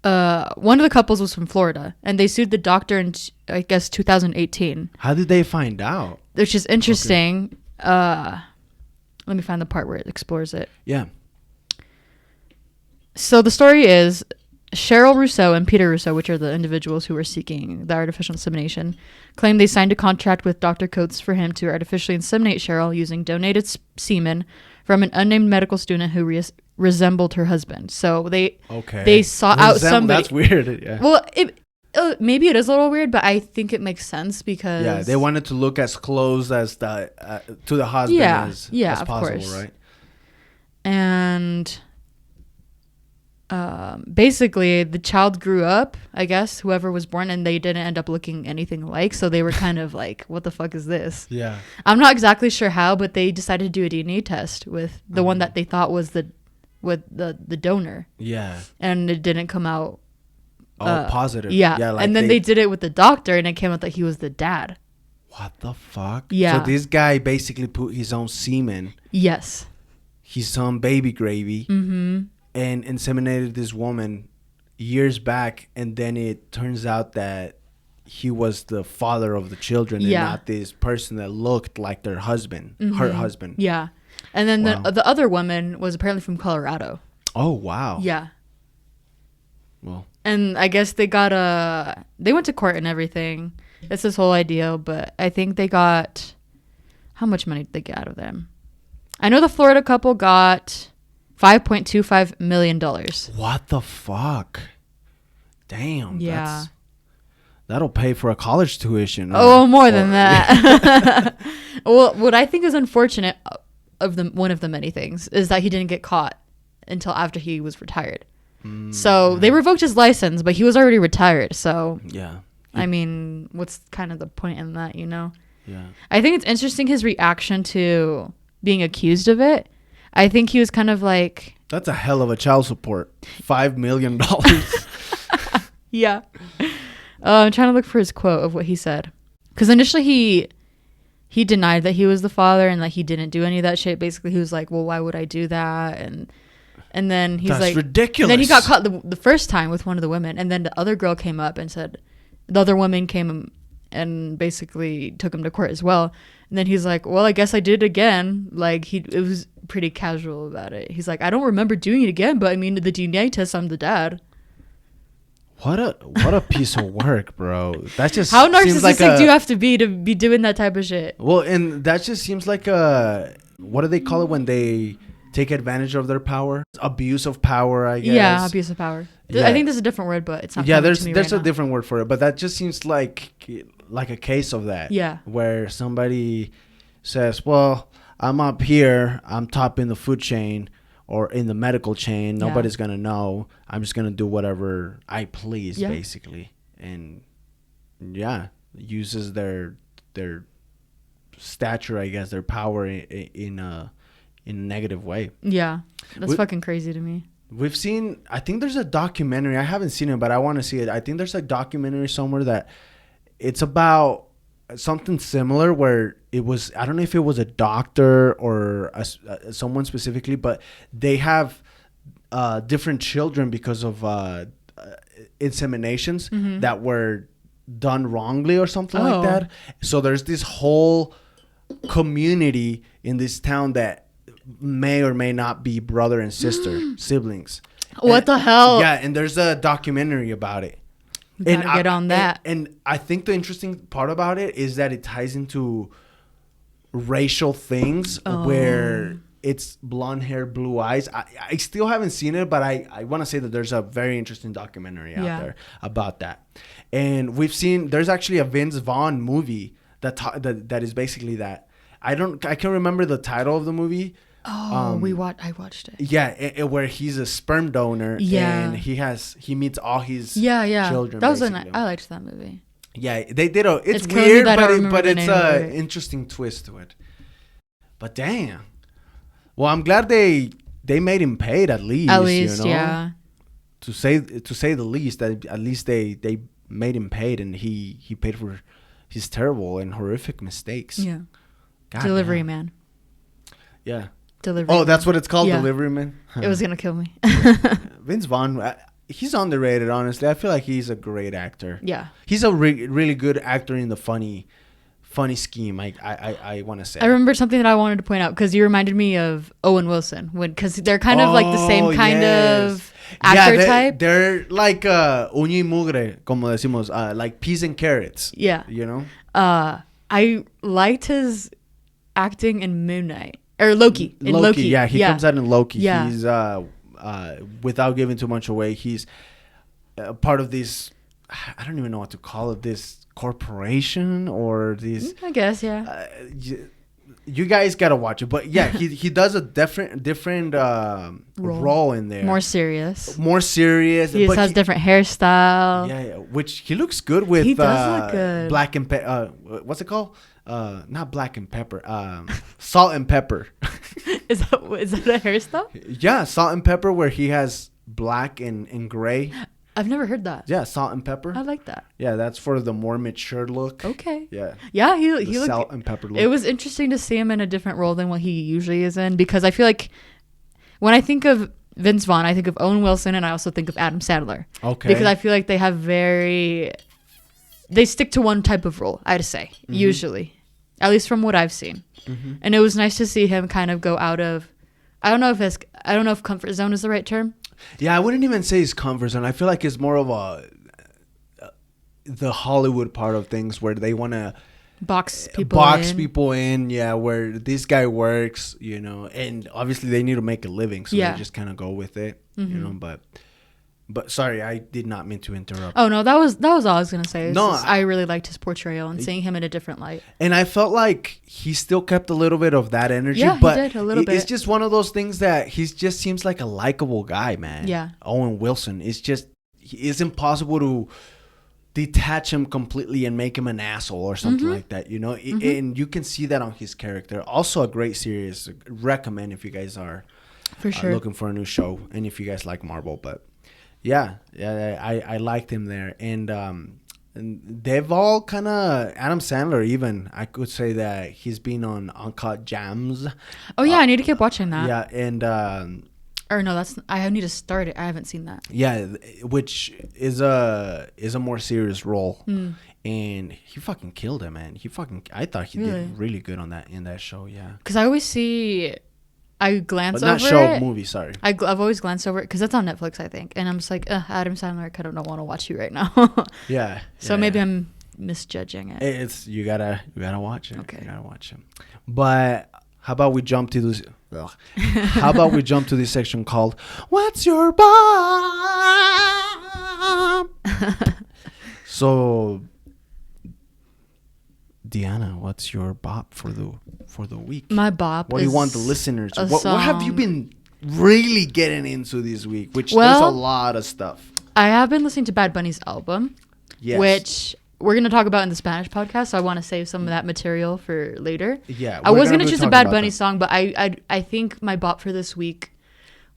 one of the couples was from Florida, and they sued the doctor in, I guess, 2018. How did they find out? Which is interesting. Okay. Let me find the part where it explores it. Yeah. So the story is Cheryl Rousseau and Peter Rousseau, which are the individuals who were seeking the artificial insemination, claimed they signed a contract with Dr. Coates for him to artificially inseminate Cheryl using donated semen from an unnamed medical student who resembled her husband. So they sought out somebody. That's weird. Yeah. Well, maybe it is a little weird, but I think it makes sense because they wanted to look as close as to the husband as possible, course. Right? And basically, the child grew up, I guess, whoever was born, and they didn't end up looking anything alike. So they were kind of like, what the fuck is this? Yeah. I'm not exactly sure how, but they decided to do a DNA test with the one that they thought was the donor. Yeah. And it didn't come out. Positive. Yeah. Like and then they did it with the doctor, and it came out that he was the dad. What the fuck? Yeah. So this guy basically put his own semen. Yes. His own baby gravy. Mm-hmm. And inseminated this woman years back, and then it turns out that he was the father of the children and not this person that looked like their husband, her husband. Yeah. And then the other woman was apparently from Colorado. Oh, wow. Yeah. Well. And I guess they went to court and everything. It's this whole idea, but I think they got, how much money did they get out of them? I know the Florida couple got $5.25 million. What the fuck? Damn. Yeah. That'll pay for a college tuition. More than that. Well, what I think is unfortunate one of the many things is that he didn't get caught until after he was retired. So they revoked his license, but he was already retired. So yeah. I mean, what's kind of the point in that, you know? Yeah. I think it's interesting his reaction to being accused of it. I think he was kind of like... That's a hell of a child support. $5 million. Yeah. I'm trying to look for his quote of what he said. Because initially he denied that he was the father and like he didn't do any of that shit. Basically, he was like, well, why would I do that? And then he's That's like, ridiculous. And then he got caught the first time with one of the women, and then the other girl came up and said, the other woman came and basically took him to court as well. And then he's like, well, I guess I did it again. Like it was pretty casual about it. He's like, I don't remember doing it again, but I mean, the DNA test, I'm the dad. What a piece of work, bro. That just how narcissistic like do you have to be doing that type of shit? Well, and that just seems like what do they call it when they take advantage of their power? Abuse of power, I guess. Yeah, abuse of power. Yeah. I think there's a different word, but it's not. Yeah, there's right a now. different word for it, but that just seems like a case of that. Yeah. Where somebody says, "Well, I'm up here. I'm top in the food chain or in the medical chain. Nobody's gonna know. I'm just gonna do whatever I please, basically." And uses their stature, I guess, their power in a negative way. Yeah, that's fucking crazy to me. We've seen, I think there's a documentary. I haven't seen it, but I want to see it. I think there's a documentary somewhere that it's about something similar where it was, I don't know if it was a doctor or someone specifically, but they have different children because of inseminations that were done wrongly or something like that. So there's this whole community in this town that may or may not be brother and sister siblings. What the hell? Yeah, and there's a documentary about it. And get on that. And I think the interesting part about it is that it ties into racial things where it's blonde hair, blue eyes. I still haven't seen it, but I want to say that there's a very interesting documentary out there about that. And we've seen, there's actually a Vince Vaughn movie that is basically that. I can't remember the title of the movie. I watched it. Yeah, where he's a sperm donor. Yeah, and he meets all his children. That was I liked that movie. Yeah, they did it's weird, but it's a interesting twist to it. But damn, well, I'm glad they made him paid at least. You know? Yeah. To say the least, that at least they made him paid, and he paid for his terrible and horrific mistakes. Yeah. God Delivery damn. Man. Yeah. Delivery. Oh, that's what it's called, yeah. Delivery Man. It was gonna kill me. Vince Vaughn, he's underrated. Honestly, I feel like he's a great actor. Yeah. He's a really good actor in the funny scheme. I want to say. I remember something that I wanted to point out because you reminded me of Owen Wilson because they're kind of like the same kind of actor type. They're like uña y mugre, como decimos, like peas and carrots. Yeah. You know. I liked his acting in Moon Knight or Loki. In Loki. Yeah, he comes out in Loki. Yeah. He's without giving too much away, he's part of this. I don't even know what to call it. This corporation or these. I guess you guys gotta watch it, but yeah, he does a different role in there. More serious. He has different hairstyle. Yeah, which he looks good with. He does look good. Black and what's it called? Not black and pepper. Salt and pepper. Is that a hairstyle? Yeah, salt and pepper, where he has black and gray. I've never heard that. Yeah, salt and pepper. I like that. Yeah, that's for the more mature look. Okay. Yeah. Yeah, he looked salt and pepper look. It was interesting to see him in a different role than what he usually is in, because I feel like when I think of Vince Vaughn, I think of Owen Wilson, and I also think of Adam Sandler. Okay. Because I feel like they stick to one type of role, I'd say, usually. At least from what I've seen. Mm-hmm. And it was nice to see him kind of go out of, I don't know if comfort zone is the right term. Yeah, I wouldn't even say it's comfort zone. I feel like it's more of the Hollywood part of things where they want to box people in. Yeah, where this guy works, you know, and obviously they need to make a living, so they just kind of go with it, you know. But sorry, I did not mean to interrupt. Oh no, that was all I was gonna say. No, I really liked his portrayal and seeing him in a different light. And I felt like he still kept a little bit of that energy. Yeah, but he did a little bit. It's just one of those things that he just seems like a likable guy, man. Yeah. Owen Wilson. It's impossible to detach him completely and make him an asshole or something like that, you know. And you can see that on his character. Also, a great series. Recommend if you guys are for sure looking for a new show, and if you guys like Marvel, but. Yeah, I liked him there. And And they've all kind of Adam Sandler. Even I could say that he's been on Uncut Gems. Oh yeah, I need to keep watching that. Yeah, and or no, I need to start it. I haven't seen that. yeah, which is a more serious role. And he fucking killed it, man. I thought he did really good on that in that show. Yeah, because I always see. I glance but over not show, it. movie. Sorry, I've always glanced over it because that's on Netflix, I think, and I'm just like, Adam Sandler. I kind of don't want to watch you right now. yeah. So maybe I'm misjudging it. It's you gotta watch it. Okay, you gotta watch it. But how about we jump to this? How about we jump to this section called "What's Your Bomb?" So, Deanna, what's your bop for the week? My bop. What do you want the listeners? What have you been really getting into this week? Which there's a lot of stuff. I have been listening to Bad Bunny's album, which we're going to talk about in the Spanish podcast. So I want to save some of that material for later. Yeah, I was going to choose a Bad Bunny song, but I think my bop for this week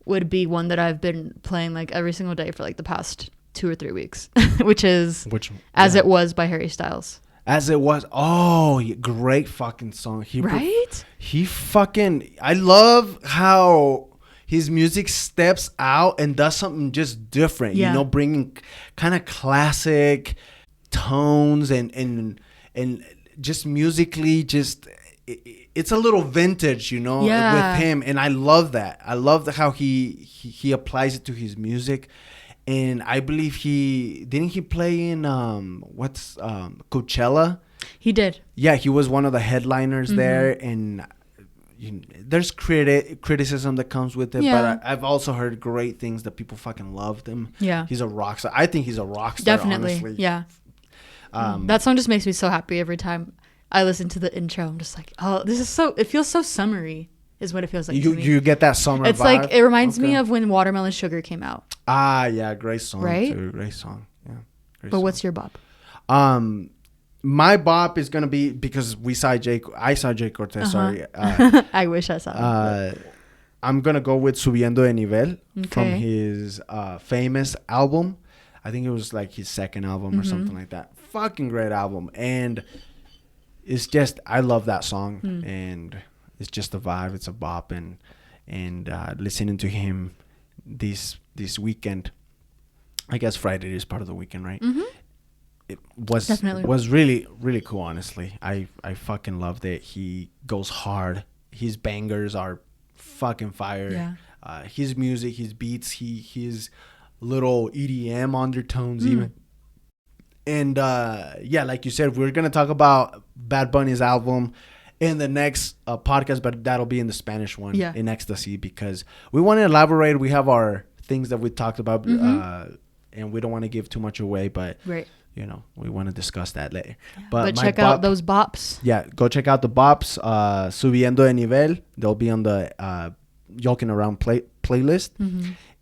would be one that I've been playing like every single day for like the past 2 or 3 weeks, which is As It Was by Harry Styles. As It Was. Oh, great fucking song. I love how his music steps out and does something just different, bringing kind of classic tones and just musically it's a little vintage, with him. And I love that. I love how he applies it to his music. And I believe he play in Coachella. He did. Yeah, he was one of the headliners there, and there's criticism that comes with it. But I've also heard great things that people fucking loved him. Yeah, he's a rock star. I think he's a rock star. Definitely. Honestly. Yeah. That song just makes me so happy every time I listen to the intro. I'm just like, oh, this is it feels so summery. Is what it feels like to me. You get that summer It's vibe? like, it reminds me of when Watermelon Sugar came out. Ah, yeah, great song. Right? Too. Great song. Yeah. But what's your bop? My bop is going to be, because I saw Jay Cortez, sorry. I wish I saw it. I'm going to go with Subiendo de Nivel from his famous album. I think it was like his second album or something like that. Fucking great album. And it's just, I love that song. And it's just a vibe. It's a bop, and listening to him this weekend. I guess Friday is part of the weekend, right? It was really, really cool. Honestly, I fucking loved it. He goes hard. His bangers are fucking fire. Yeah. His music, his beats, his little EDM undertones even. And like you said, we're gonna talk about Bad Bunny's album in the next podcast, but that'll be in the Spanish one, in Ecstasy, because we want to elaborate. We have our things that we talked about, and we don't want to give too much away, but we want to discuss that later. Yeah. But check out those bops. Yeah, go check out the bops. Subiendo de Nivel. They'll be on the Yolking Around playlist.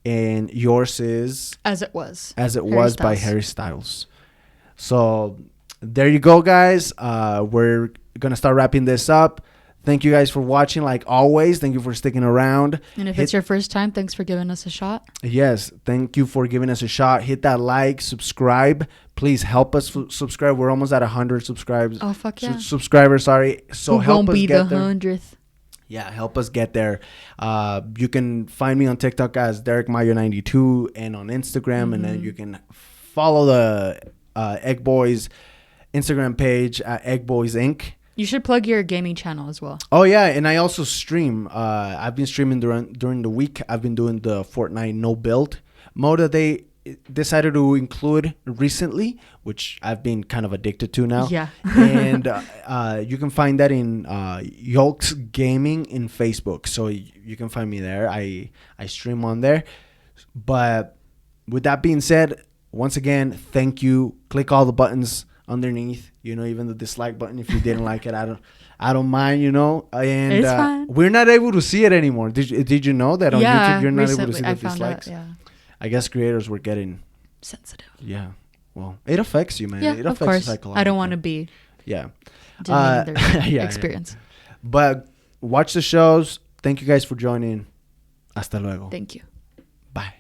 And yours is As It Was. As It Was by Harry Styles. So there you go, guys. We're going to start wrapping this up. Thank you guys for watching. Like always, thank you for sticking around. And if it's your first time, thanks for giving us a shot. Yes, thank you for giving us a shot. Hit that like, subscribe. Please help us subscribe. We're almost at 100 subscribers. Oh, fuck yeah. Subscribers, sorry. So help us get there. Won't be the 100th. Yeah, help us get there. You can find me on TikTok as DerekMayo92 and on Instagram. And then you can follow the Egg Boys Instagram page at Egg Boys Inc. You should plug your gaming channel as well. Oh, yeah. And I also stream. I've been streaming during the week. I've been doing the Fortnite no build mode that they decided to include recently, which I've been kind of addicted to now. Yeah. And you can find that in Yolks Gaming in Facebook. So you can find me there. I stream on there. But with that being said, once again, thank you. Click all the buttons underneath, even the dislike button. If you didn't like it, I don't mind, and it's fine. We're not able to see it anymore. Did you know that on YouTube you're not able to see the dislikes? I guess creators were getting sensitive. Yeah, well, it affects you, man. Yeah, it affects of course. you psychologically. I don't want to be their experience. But watch the shows. Thank you guys for joining. Hasta luego. Thank you. Bye.